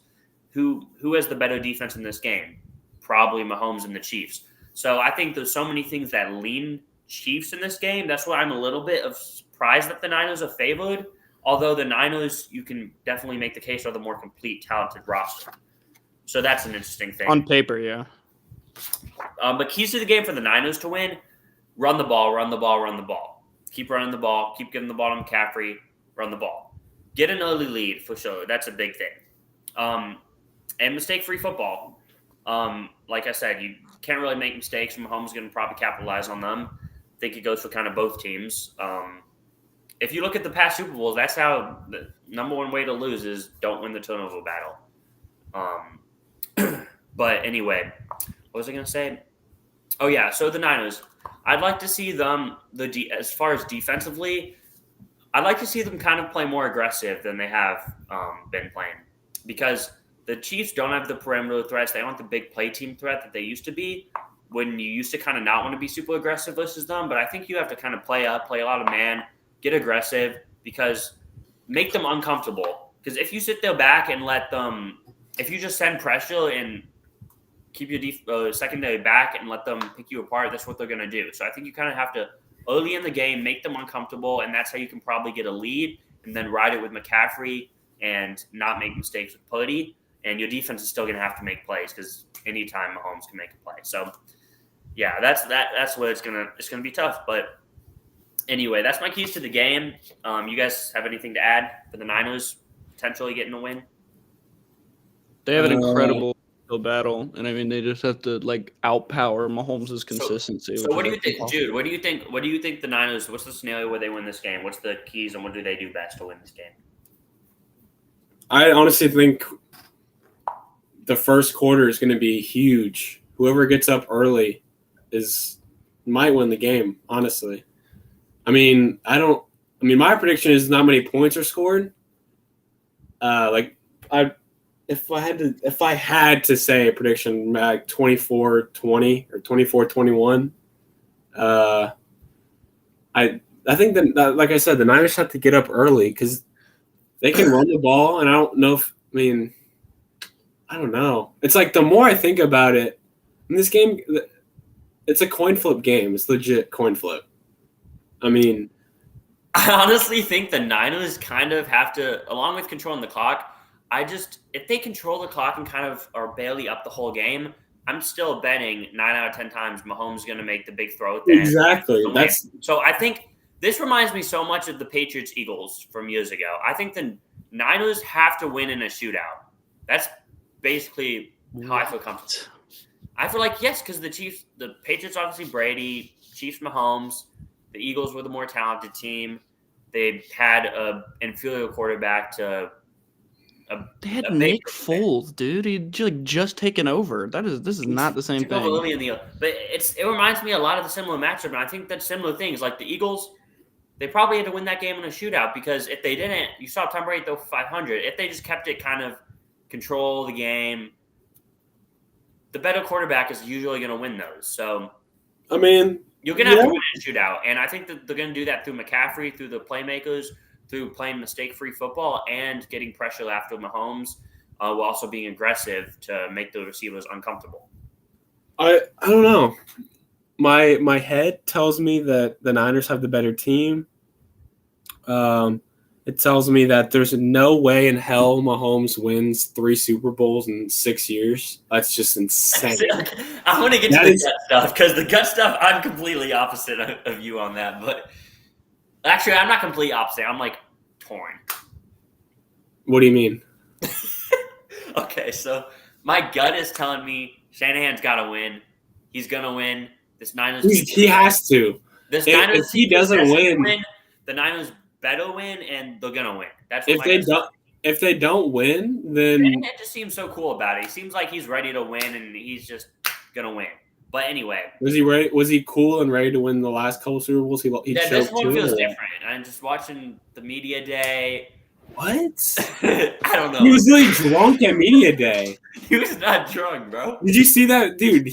Who has the better defense in this game? Probably Mahomes and the Chiefs. So I think there's so many things that lean Chiefs in this game. That's why I'm a little bit surprised that the Niners are favored. Although the Niners, you can definitely make the case, are the more complete, talented roster. So that's an interesting thing. On paper, yeah. But keys to the game for the Niners to win, run the ball, run the ball, run the ball. Keep running the ball. Keep getting the ball to McCaffrey. Run the ball. Get an early lead for sure. That's a big thing. And mistake-free football. Like I said, you can't really make mistakes. Mahomes is going to probably capitalize on them. I think it goes for kind of both teams. If you look at the past Super Bowls, that's how the number one way to lose is don't win the turnover battle. But anyway, what was I going to say? Oh, yeah, so the Niners. I'd like to see them, as far as defensively, I'd like to see them kind of play more aggressive than they have been playing. Because the Chiefs don't have the perimeter threats. They don't have the big play team threat that they used to be when you used to kind of not want to be super aggressive versus them. But I think you have to kind of play up, play a lot of man, get aggressive, because make them uncomfortable. Because if you sit there back and let them – if you just send pressure and keep your secondary back and let them pick you apart, that's what they're going to do. So I think you kind of have to, early in the game, make them uncomfortable, and that's how you can probably get a lead and then ride it with McCaffrey and not make mistakes with Purdy. And your defense is still going to have to make plays because anytime Mahomes can make a play. So, yeah, that's what it's gonna be tough. But anyway, that's my keys to the game. You guys have anything to add for the Niners potentially getting a win? They have an incredible battle, and I mean they just have to outpower Mahomes' consistency. So what do you think, Jude? What do you think the Niners? What's the scenario where they win this game? What's the keys, and what do they do best to win this game? I honestly think the first quarter is going to be huge. Whoever gets up early might win the game, honestly. My prediction is not many points are scored. If I had to say a prediction, like 24-20 or 24-21, I think that, like I said, the Niners have to get up early because they can run the ball, and I don't know I don't know. It's like the more I think about it, in this game, it's a coin flip game. It's legit coin flip. I honestly think the Niners kind of have to, along with controlling the clock, if they control the clock and kind of are barely up the whole game, I'm still betting 9 out of 10 times Mahomes is going to make the big throw at the end. Exactly. So I think this reminds me so much of the Patriots-Eagles from years ago. I think the Niners have to win in a shootout. That's basically how I feel comfortable. I feel like, yes, because the Patriots, obviously Brady, Chiefs, Mahomes, the Eagles were the more talented team. They had an inferior quarterback to they had Nick Foles, dude. He'd just taken over. This is not the same thing. But it reminds me a lot of the similar matchup, and I think that's similar things. Like the Eagles, they probably had to win that game in a shootout because if they didn't, you saw Tom Brady throw for 500. If they just kept it kind of control the game, the better quarterback is usually going to win those. So, I mean, you're going to have to win in a shootout, and I think that they're going to do that through McCaffrey, through the playmakers, through playing mistake-free football and getting pressure after Mahomes, while also being aggressive to make the receivers uncomfortable. I don't know. My head tells me that the Niners have the better team. It tells me that there's no way in hell Mahomes wins 3 Super Bowls in 6 years. That's just insane. I want to get to the gut stuff because the gut stuff, I'm completely opposite of you on that. But actually, I'm not completely opposite. I'm like torn. What do you mean? Okay, so my gut is telling me Shanahan's got to win. He's going to win. This Niners team. He has to. If he doesn't win, the Niners better win, and they're going to win. That's if they don't win, then it just seems so cool about it. He seems like he's ready to win, and he's just going to win. But anyway, was he ready? Was he cool and ready to win the last couple Super Bowls? This one feels different. I'm just watching the media day. What? I don't know. He was really drunk at media day. He was not drunk, bro. Did you see that, dude?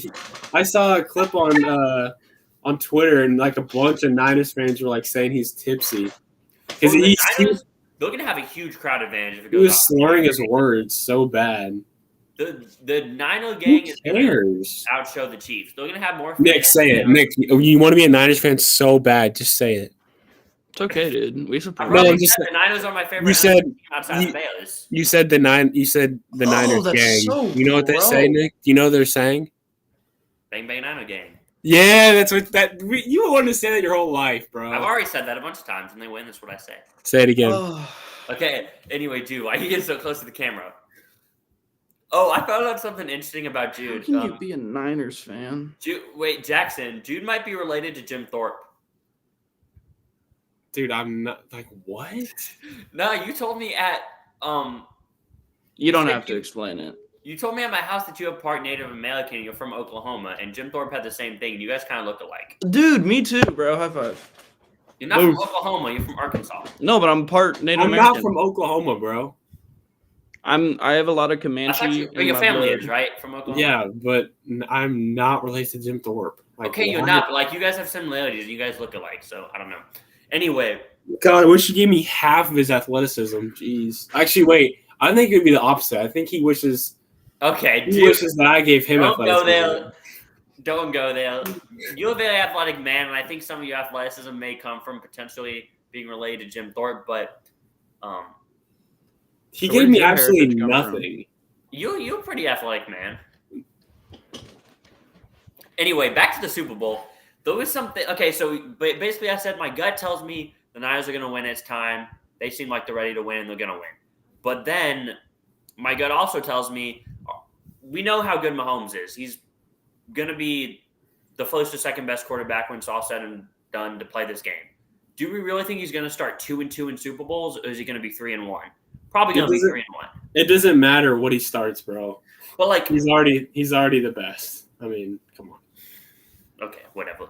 I saw a clip on Twitter, and like a bunch of Niners fans were like saying he's tipsy because they're gonna have a huge crowd advantage if it goes. He was slurring his words so bad. The Niner gang is going to outshow the Chiefs. They're going to have more fans. Nick, say it. Nick, you want to be a Niners fan so bad. Just say it. It's okay, dude. We support. The Niners are my favorite. You said outside of Bears. You said the Niners gang. So you know what they say, Nick? Do you know what they're saying? Bang bang Niner gang. Yeah, that's what you wanted to say that your whole life, bro. I've already said that a bunch of times, and they win. That's what I say. Say it again. Okay. Anyway, Jude, why are you getting so close to the camera? Oh, I found out something interesting about Jude. How can you be a Niners fan? Jackson. Jude might be related to Jim Thorpe. Dude, I'm not like what? No, you told me at You don't have to explain it. You told me at my house that you have part Native American and you're from Oklahoma, and Jim Thorpe had the same thing. You guys kind of look alike. Dude, me too, bro. High five. You're not from Oklahoma. You're from Arkansas. No, but I'm part Native American. I'm not from Oklahoma, bro. I have a lot of Comanche. But your family is, right? From Oklahoma? Yeah, but I'm not related to Jim Thorpe. Like, okay, you're not, but like you guys have similarities. You guys look alike, so I don't know. Anyway. God, I wish he gave me half of his athleticism. Jeez. Actually, wait. I think it would be the opposite. I think he wishes. Okay, he wishes that I gave him athleticism. Don't go there. You're a very athletic man, and I think some of your athleticism may come from potentially being related to Jim Thorpe, but he gave me absolutely nothing. You're a pretty athletic man. Anyway, back to the Super Bowl. There was something. Okay, so basically, I said my gut tells me the Niners are going to win. It's time. They seem like they're ready to win, and they're going to win. But then my gut also tells me we know how good Mahomes is. He's going to be the first or second best quarterback when it's all said and done to play this game. Do we really think he's going to start 2-2 in Super Bowls, or is he going to be 3-1? Probably going to be 3-1. It doesn't matter what he starts, bro. But like he's already the best. I mean, come on. Okay, whatever.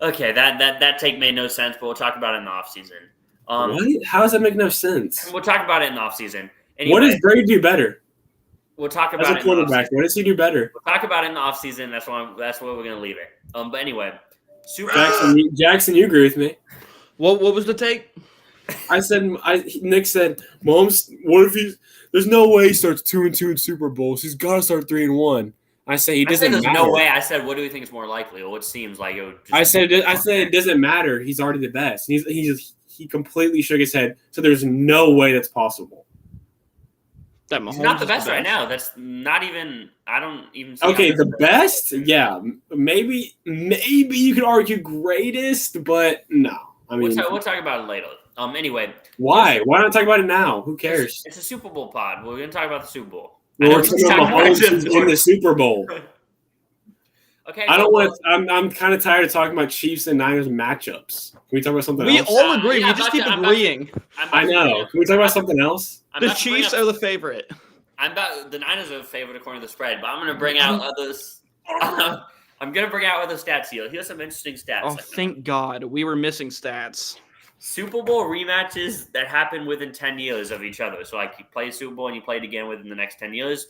Okay, that take made no sense, but we'll talk about it in the offseason. What? How does that make no sense? We'll talk about it in the offseason. Anyway, what does Brady do better? We'll talk about as a quarterback. What does he do better? We'll talk about it in the offseason. That's where we're going to leave it. But anyway, Jackson, you agree with me? What was the take? Nick said, Mahomes, what if there's no way he starts 2-2 in Super Bowls. He's got to start 3-1. I say he doesn't matter. There's no way. I said, what do we think is more likely? Or what seems like it would I said it doesn't matter. He's already the best. He completely shook his head. So there's no way that's possible. That Mahomes He's not the is best right now. That's not even. I don't even. See Okay, how the best, yeah, maybe you could argue greatest, but no. I mean, we'll talk about it later. Anyway, why? Why not talk about it now? Who cares? It's a Super Bowl pod. We're gonna talk about the Super Bowl. We're talking about Mahomes in the Super Bowl. Okay. I don't want. I'm kind of tired of talking about Chiefs and Niners matchups. Can we talk about something else? We all agree. Yeah, we just keep agreeing. I know. Can we talk about something else? The Chiefs are the favorite. The Niners are the favorite according to the spread, but I'm going to bring out others. I'm going to bring out other stats here. Here's some interesting stats. Oh, thank God. We were missing stats. Super Bowl rematches that happen within 10 years of each other. So, like, you play Super Bowl and you play it again within the next 10 years.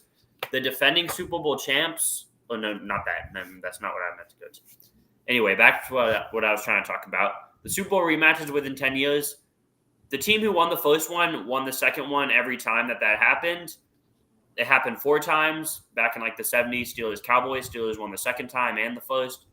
The defending Super Bowl champs – oh, no, not that. No, that's not what I meant to go to. Anyway, back to what I was trying to talk about. The Super Bowl rematches within 10 years. The team who won the first one won the second one every time that happened. It happened 4 times back in like the 70s. Steelers won the second time and the first.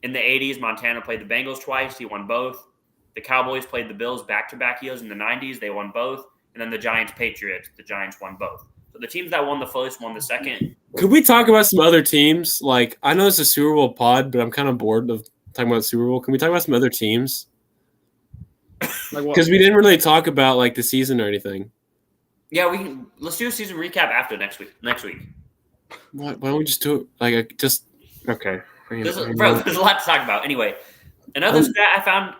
In the 80s, Montana played the Bengals twice. He won both. The Cowboys played the Bills back-to-back years in the 90s. They won both. And then the Giants-Patriots. The Giants won both. So the teams that won the first won the second. Could we talk about some other teams? Like, I know it's a Super Bowl pod, but I'm kind of bored of talking about Super Bowl. Can we talk about some other teams? Because we didn't really talk about like the season or anything. Yeah, let's do a season recap after next week. Why don't we just do it? Like, okay. There's a lot to talk about. Anyway, another stat I found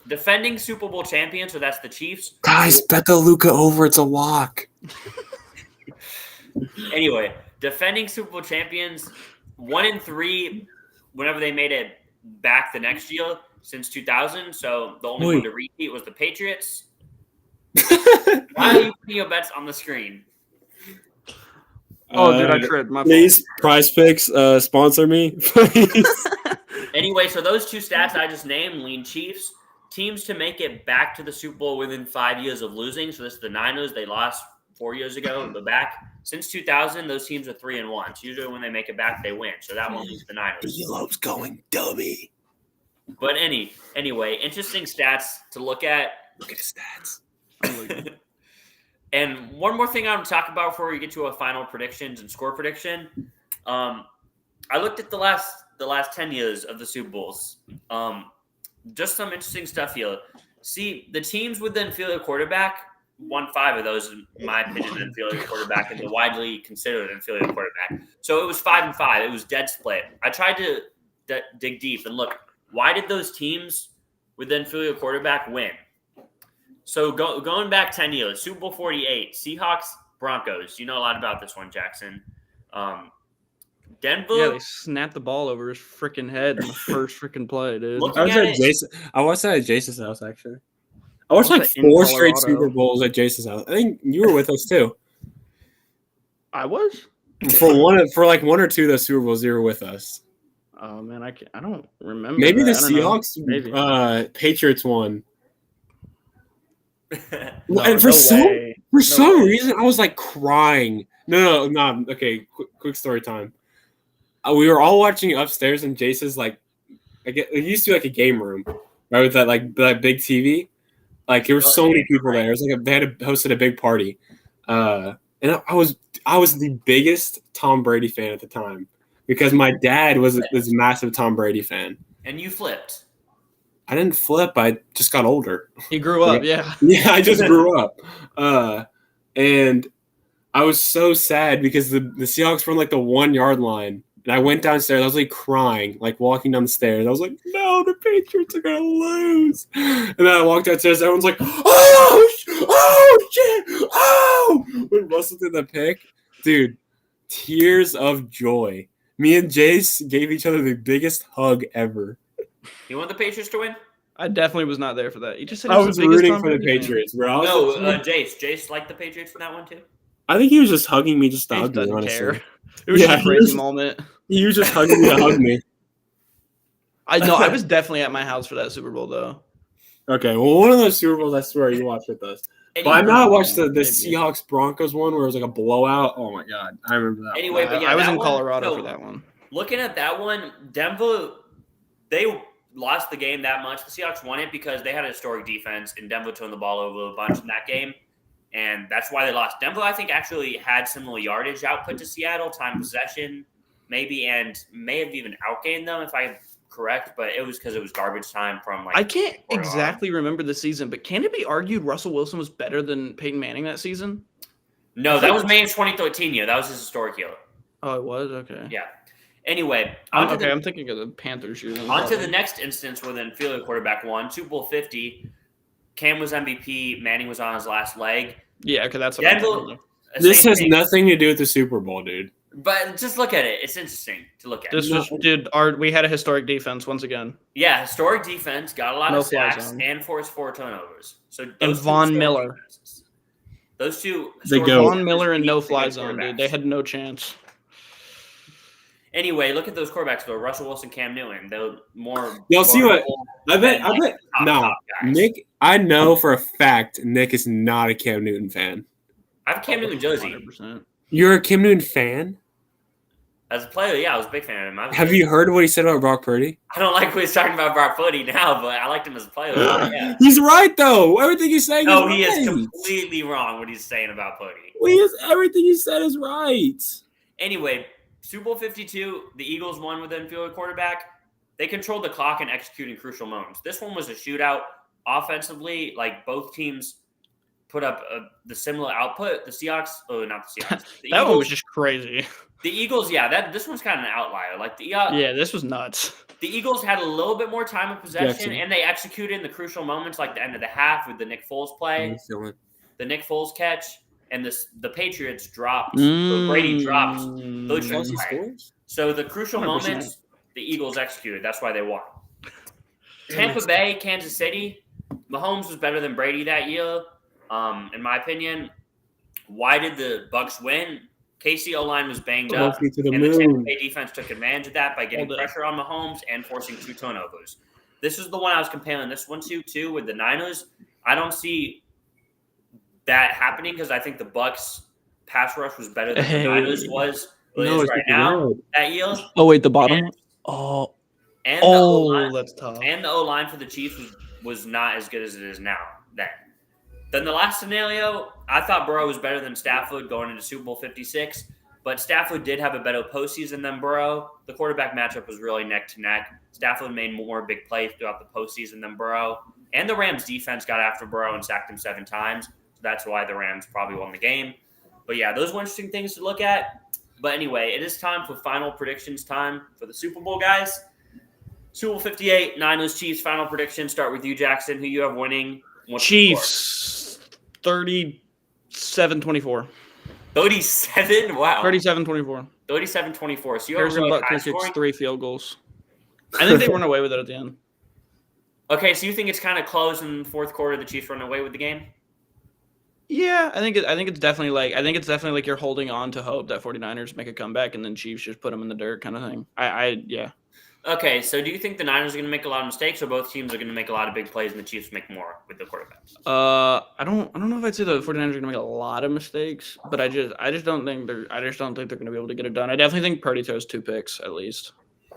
defending Super Bowl champions, so that's the Chiefs. Guys, bet the Luka over. It's a lock. Anyway, defending Super Bowl champions, 1-3 whenever they made it back the next year since 2000. So the only one to repeat was the Patriots. Why are you putting your bets on the screen? Oh, dude, I tripped. My please, Prize Picks, sponsor me. Anyway, so those 2 stats I just named lean Chiefs. Teams to make it back to the Super Bowl within 5 years of losing. So this is the Niners. They lost 4 years ago. They're back. Since 2000, those teams are 3-1. So usually when they make it back, they win. So that one leaves the Niners. Elo's going dummy. But anyway, interesting stats to look at. Look at the stats. And one more thing I want to talk about before we get to a final predictions and score prediction. I looked at the last 10 years of the Super Bowls. Just some interesting stuff here. See, the teams with the inferior quarterback won 5 of those, in my opinion, the inferior quarterback and the widely considered inferior quarterback. So it was 5-5. It was dead split. I tried to dig deep and look, why did those teams with the inferior quarterback win? So going back 10 years, Super Bowl 48, Seahawks, Broncos. You know a lot about this one, Jackson. Denver. Yeah, they snapped the ball over his freaking head in the first freaking play, dude. I watched that at Jason's house, actually. I watched like 4 straight Super Bowls at Jason's house. I think you were with us too. I was? For like 1 or 2 of those Super Bowls, you were with us. Oh man, I don't remember. Maybe the Seahawks, Patriots won. And for some reason, I was like crying. No. Okay, quick story time. We were all watching upstairs in Jason's it used to be like a game room, right, with that big TV. Like there were so many people there. It was like they had hosted a big party, and I was the biggest Tom Brady fan at the time because my dad was a massive Tom Brady fan. And you flipped. I didn't flip. I just got older. He grew up, yeah. Yeah, I just grew up. And I was so sad because the Seahawks were on like the 1-yard line. And I went downstairs. I was like crying, like walking down the stairs. I was like, no, the Patriots are going to lose. And then I walked downstairs. Everyone's like, oh, shit. Oh, when Russell did the pick. Dude, tears of joy. Me and Jace gave each other the biggest hug ever. You want the Patriots to win? I definitely was not there for that. You just said I was rooting for the Patriots, bro. No, Jace liked the Patriots in that one too. I think he was just hugging me just to hug me, honestly. Care. It was just a crazy moment. He was just hugging me to hug me. I was definitely at my house for that Super Bowl, though. Okay, well, one of those Super Bowls, I swear, you watched with us. But I know I watched the Seahawks-Broncos one where it was like a blowout. Oh, my God. I remember that. Anyway, but yeah, I was in Colorado for that one. Looking at that one, Denver, they lost the game that much. The Seahawks won it because they had a historic defense, and Denver turned the ball over a bunch in that game. and that's why they lost. Denver, I think, actually had similar yardage output to Seattle, time possession, maybe, and may have even outgained them if I'm correct, but it was because it was garbage time from I can't exactly remember the season, but can it be argued Russell Wilson was better than Peyton Manning that season? No, that was Manning's 2013 year. That was his historic year. Oh, it was? Okay. Yeah. Anyway. I'm thinking of the Panthers year. On to the next instance where the inferior quarterback won, Super Bowl 50. Cam was MVP. Manning was on his last leg. Yeah, okay, that's what Denver, this has nothing to do with the Super Bowl, dude. But just look at it. It's interesting to look at. We had a historic defense once again. Yeah, historic defense, got a lot of sacks, and forced 4 turnovers. And Von Miller. Defenses. Those two. Von Miller and no-fly zone, dude. They had no chance. Anyway, look at those quarterbacks though. Russell Wilson, Cam Newton. They're more. Y'all see what? I bet. No, Nick. I know for a fact Nick is not a Cam Newton fan. I have a Cam Newton jersey. 100%. You're a Cam Newton fan? As a player, yeah, I was a big fan of him. Have you heard what he said about Brock Purdy? I don't like what he's talking about Brock Purdy now, but I liked him as a player. Yeah. He's right though. Everything he's saying. No, is he right. is completely wrong. What he's saying about Purdy. Everything he said is right. Anyway. Super Bowl 52, the Eagles won with an inferior quarterback. They controlled the clock and executed crucial moments. This one was a shootout offensively. Like both teams put up the similar output. The Seahawks, not the Seahawks. The That one was just crazy. The Eagles, this one's kind of an outlier. Like this was nuts. The Eagles had a little bit more time of possession, and they executed in the crucial moments, like the end of the half with the Nick Foles play, the Nick Foles catch. And the Patriots dropped. Brady dropped. Those scores. So the crucial 100%. Moments, the Eagles executed. That's why they won. Tampa Bay, Kansas City. Mahomes was better than Brady that year, in my opinion. Why did the Bucs win? KC O-line was banged up, and the Tampa Bay defense took advantage of that by getting pressure on Mahomes and forcing 2 turnovers. This is the one I was comparing this one to, too, with the Niners. I don't see that happening because I think the Bucs pass rush was better than the Niners was right now that year. Oh wait, the bottom. That's tough. And the O-line for the Chiefs was not as good as it is now. Then the last scenario, I thought Burrow was better than Stafford going into Super Bowl 56, but Stafford did have a better postseason than Burrow. The quarterback matchup was really neck to neck. Stafford made more big plays throughout the postseason than Burrow, and the Rams defense got after Burrow and sacked him 7 times. That's why the Rams probably won the game. But yeah, those were interesting things to look at. But anyway, it is time for final predictions time for the Super Bowl, guys. Super Bowl 58, Niners, Chiefs, final predictions. Start with you, Jackson. Who you have winning? Chiefs, 37-24. 37? Wow. 37-24. 37-24. So you Harrison Butker kicks 3 field goals. I think they run away with it at the end. Okay, so you think it's kind of close in the fourth quarter, the Chiefs run away with the game? Yeah, I think it's definitely like you're holding on to hope that 49ers make a comeback and then Chiefs just put them in the dirt kind of thing. Yeah. Okay, so do you think the Niners are going to make a lot of mistakes, or both teams are going to make a lot of big plays and the Chiefs make more with the quarterbacks? I don't know if I'd say the 49ers are going to make a lot of mistakes, but I just don't think they're going to be able to get it done. I definitely think Purdy throws 2 picks at least.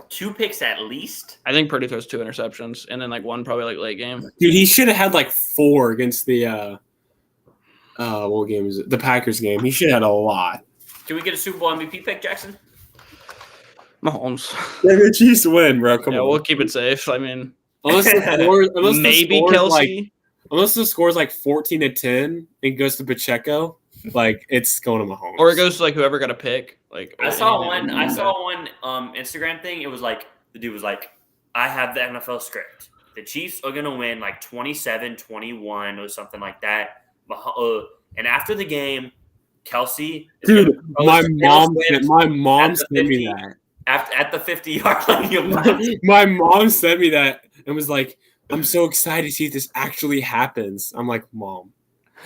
2 picks at least? I think Purdy throws 2 interceptions and then like one probably like late game. Dude, he should have had like 4 against the what game is it? The Packers game. He should have had a lot. Can we get a Super Bowl MVP pick, Jackson? Mahomes. Yeah, the Chiefs win, bro. Come on. We'll keep it safe. I mean, unless maybe Kelsey. Unless the score's like 14-10 and goes to Pacheco, like it's going to Mahomes. Or it goes to like whoever got a pick. Like I saw one Instagram thing. It was like the dude was like, I have the NFL script. The Chiefs are gonna win like 27-21 or something like that. And after the game, Kelsey is dude, my mom sent me that. At the 50-yard line. My mom sent me that and was like, I'm so excited to see if this actually happens. I'm like, Mom.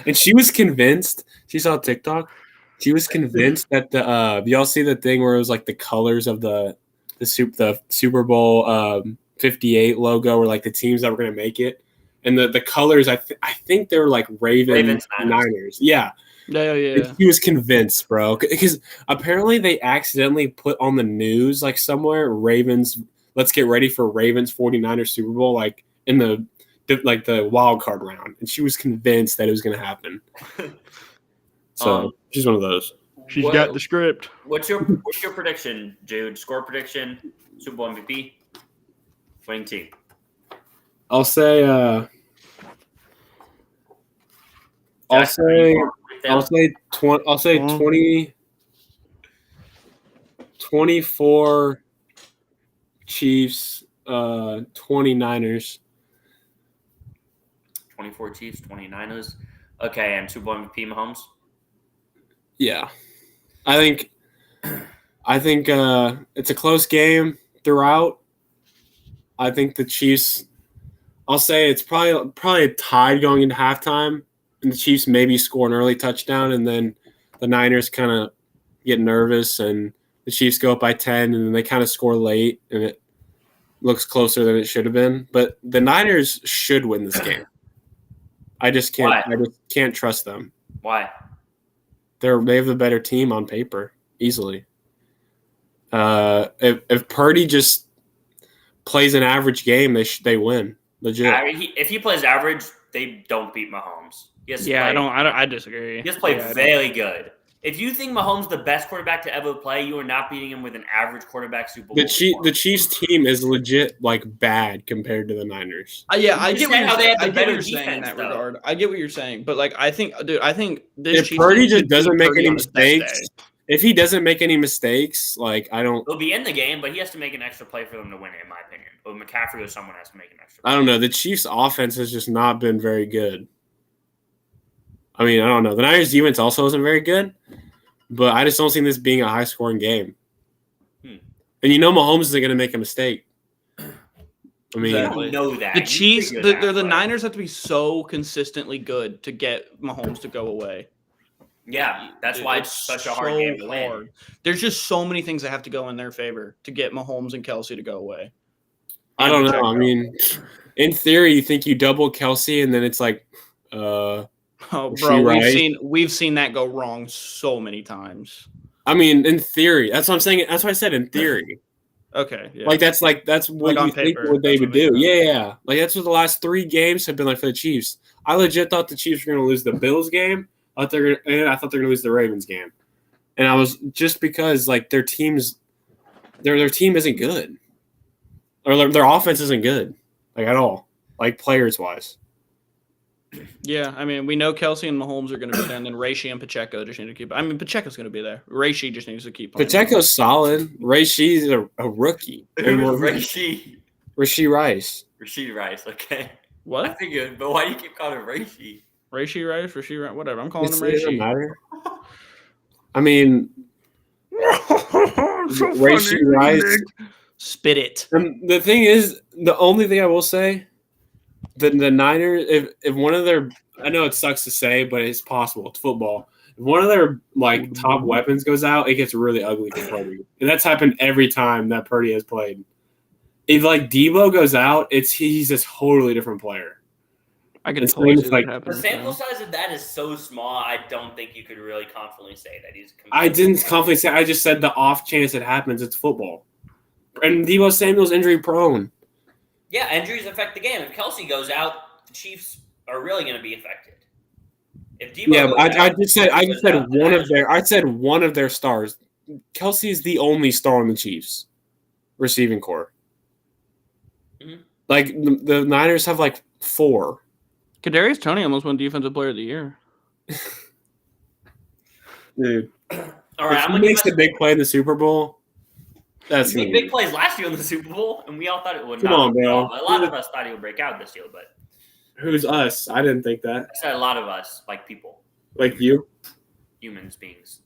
And she was convinced. She saw TikTok. She was convinced that y'all see the thing where it was like the colors of the Super Bowl 58 logo, or like the teams that were going to make it. And the colors, I think they were like Ravens Niners. Yeah. Yeah. He was convinced, bro. Because apparently they accidentally put on the news like somewhere, Ravens, let's get ready for Ravens 49ers Super Bowl, like in the the wild card round, and she was convinced that it was going to happen. So she's one of those. She's got the script. What's your prediction, Jude? Score prediction, Super Bowl MVP, winning team. I'll say 24 Chiefs, 29ers. 24 Chiefs, 29ers. Okay, and Super Bowl MVP Mahomes. Yeah, I think it's a close game throughout. I think the Chiefs. I'll say it's probably a tie going into halftime, and the Chiefs maybe score an early touchdown, and then the Niners kind of get nervous, and the Chiefs go up by 10, and then they kind of score late, and it looks closer than it should have been. But the Niners should win this game. I just can't. Why? I just can't trust them. Why? They have the better team on paper, easily. If Purdy just plays an average game, they win. Legit. If he plays average, they don't beat Mahomes. I disagree. He has played very good. If you think Mahomes the best quarterback to ever play, you are not beating him with an average quarterback Super Bowl. The Chiefs team is legit bad compared to the Niners. I get what you're saying in that regard. I get what you're saying, but I think this. If Purdy just doesn't make any mistakes, if he doesn't make any mistakes, I don't. He'll be in the game, but he has to make an extra play for them to win it, in my opinion. Or McCaffrey or someone has to make an extra play. I don't know. The Chiefs' offense has just not been very good. I mean, I don't know. The Niners' defense also isn't very good, but I just don't see this being a high-scoring game. And Mahomes isn't going to make a mistake. I mean, you don't know that. The Chiefs, the Niners have to be so consistently good to get Mahomes to go away. Yeah, that's why it's such a hard game to win. There's just so many things that have to go in their favor to get Mahomes and Kelsey to go away. I don't know. I mean, in theory, you think you double Kelsey, and then it's we've seen that go wrong so many times. I mean, in theory, that's what I'm saying. That's why I said in theory. Okay, yeah. That's what you think what they would do. Yeah. That's what the last 3 games have been like for the Chiefs. I legit thought the Chiefs were going to lose the Bills game. I thought they're going to lose the Ravens game, and I was just because their team isn't good, or their offense isn't good, at all, players wise. Yeah, I mean, we know Kelsey and Mahomes are going to be there, and then Rashee and Pacheco just need to keep. I mean, Pacheco's going to be there. Rashee just needs to keep playing. Pacheco's solid. Rashee's a rookie. Rashee Rice. Rashee Rice. Okay. What? I figured, but why do you keep calling him Rashee? Rashee Rice, whatever. I'm calling him Rashee. It doesn't matter. I mean, Rashee Rice. Spit it. And the thing is, the only thing I will say, the Niners, if one of their, I know it sucks to say, but it's possible. It's football. If one of their top weapons goes out, it gets really ugly for Purdy, and that's happened every time that Purdy has played. If Debo goes out, he's a totally different player. I can totally see that happen. The sample size of that is so small. I don't think you could really confidently say that he's. I didn't confidently say. I just said the off chance it happens. It's football, and Deebo Samuel's injury prone. Yeah, injuries affect the game. If Kelsey goes out, the Chiefs are really going to be affected. If Deebo I said one of their stars. Kelsey is the only star on the Chiefs receiving core. Mm-hmm. The Niners have 4. Kadarius Toney almost won Defensive Player of the Year. Dude. All right, if he makes the big play in the Super Bowl, that's he made big plays last year in the Super Bowl, and we all thought it would. Come on, bro. A lot of us thought he would break out this year, but who's us? I didn't think that. I said a lot of us, people, you, humans, beings.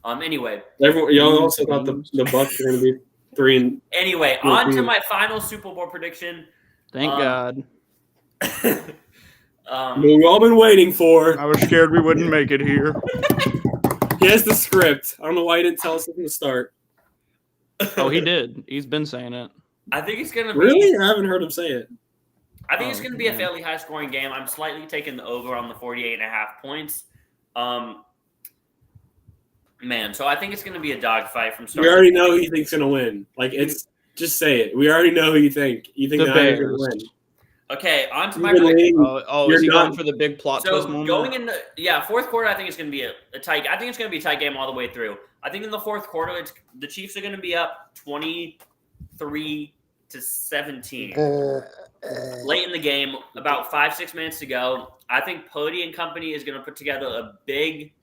Anyway, y'all also thought the Bucks were going to be 3. Anyway, on to my final Super Bowl prediction. Thank God. We've all been waiting for. I was scared we wouldn't make it here. He has the script. I don't know why he didn't tell us from the start. Oh, he did. He's been saying it. I think it's going to be. Really? I haven't heard him say it. I think it's going to be a fairly high-scoring game. I'm slightly taking the over on the 48.5 points. So I think it's going to be a dogfight from start. We already know who you think's going to win. It's just say it. We already know who you think. You think the Niners are going to win. Okay, on to my Even prediction. Lee, Is he you're going not- for the big plot twist So moment? going in the fourth quarter, I think it's going to be a tight. I think it's going to be a tight game all the way through. I think in the fourth quarter, the Chiefs are going to be up 23-17. Late in the game, about 5-6 minutes to go. I think Pody and company is going to put together a big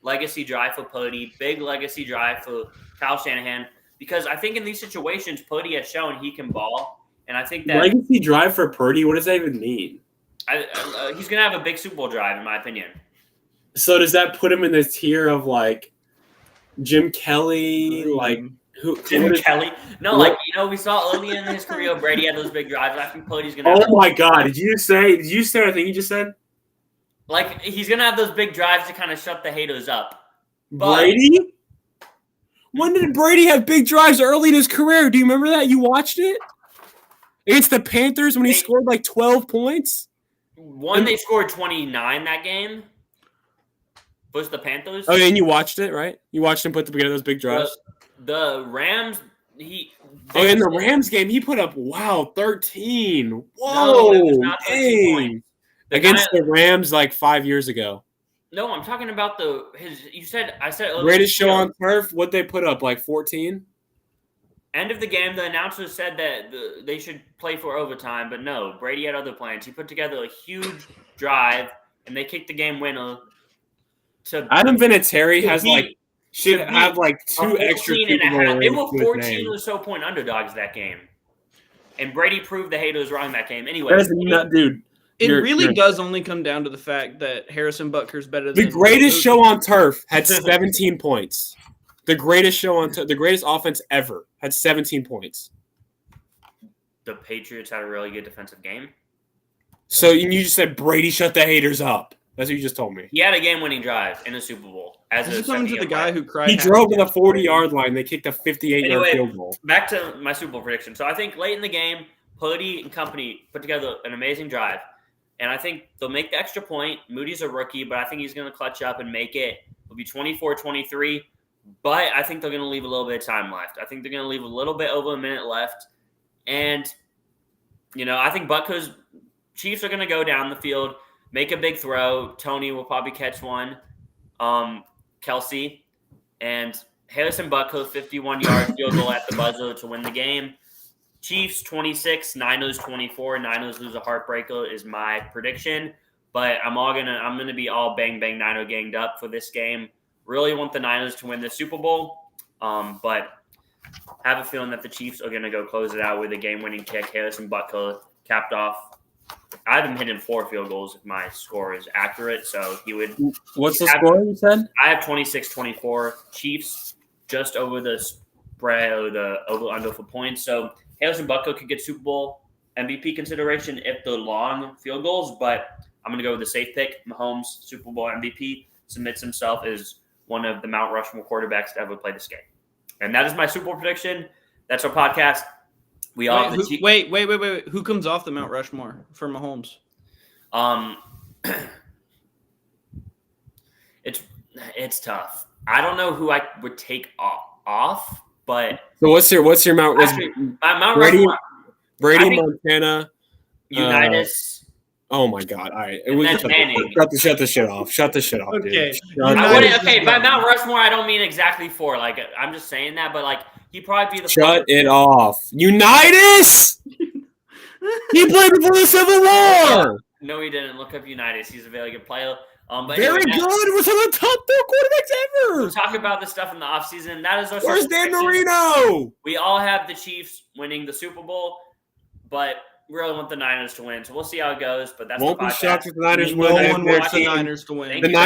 legacy drive for Pody, big legacy drive for Kyle Shanahan, because I think in these situations, Pody has shown he can ball. And I think that legacy drive for Purdy. What does that even mean? he's going to have a big Super Bowl drive, in my opinion. So does that put him in the tier of like Jim Kelly, like who? Jim Kelly? No, what? we saw early in his career, Brady had those big drives. I think Cody's going to have Oh my God! Did you say what I think you just said? like he's going to have those big drives to kind of shut the haters up. But Brady? When did Brady have big drives early in his career? Do you remember that? You watched it? Against the Panthers when he scored like 12 points? They scored 29 that game. Was the Panthers? Oh, and you watched it, right? You watched him put together those big drives? The Rams, in the Rams game, he put up, 13. Whoa, No, it was not 13 dang. Against the Rams like 5 years ago. No, I'm talking about I said earlier. Greatest show on turf, what'd they put up, like 14? End of the game, the announcer said that they should play for overtime, but no, Brady had other plans. He put together a huge drive, and they kicked the game winner. Adam Vinatieri should have like 2 extra Super Bowl They rings were to his 14 name. or so point underdogs that game. And Brady proved the haters wrong that game. Anyway, That is not, dude. It really does only come down to the fact that Harrison Butker's better than the greatest show on turf had 17 points. The greatest show on the greatest offense ever had 17 points. The Patriots had a really good defensive game. So you just said Brady shut the haters up. That's what you just told me. He had a game-winning drive in a Super Bowl. This is coming to the guy who cried. He drove to the 40-yard line. They kicked a 58-yard field goal. Back to my Super Bowl prediction. So I think late in the game, Pody and company put together an amazing drive. And I think they'll make the extra point. Moody's a rookie, but I think he's going to clutch up and make it. It'll be 24-23. But I think they're going to leave a little bit of time left. I think they're going to leave a little bit over a minute left. And, I think Butker's Chiefs are going to go down the field, make a big throw. Tony will probably catch one. Kelsey. And Harrison Butker, 51-yard field goal at the buzzer to win the game. Chiefs 26, Niners 24. Niners lose a heartbreaker is my prediction. But I'm gonna be all bang bang Niner ganged up for this game. Really want the Niners to win the Super Bowl, but have a feeling that the Chiefs are going to go close it out with a game-winning kick. Harrison Butker capped off. I have him hitting 4 field goals if my score is accurate, so he would. What's the score you said? I have 26-24. Chiefs just over the spread or the over-under for points. So Harrison Butker could get Super Bowl MVP consideration if the long field goals, but I'm going to go with the safe pick. Mahomes, Super Bowl MVP, submits himself as one of the Mount Rushmore quarterbacks to ever play this game. And that is my Super Bowl prediction. That's our podcast. Wait. Who comes off the Mount Rushmore for Mahomes? It's tough. I don't know who I would take off, but so what's your Mount? My Mount Rushmore. Brady, Montana, Unitas. Oh my God! All right, Manning. Shut the shit off. Shut the shit off, okay. dude. By Mount Rushmore, I don't mean exactly 4. Like I'm just saying that, but he'd probably be the. Shut it off, Unitas. He played before the Civil War. No, he didn't. Look up Unitas. He's a very good player. But very good. Was one of the top 4 quarterbacks ever. We'll talk about this stuff in the offseason. That is our. Where's Dan Marino? We all have the Chiefs winning the Super Bowl, but we really want the Niners to win. So we'll see how it goes. But that's won't the podcast. be shocked if the Niners No win. one wants the Niners to win.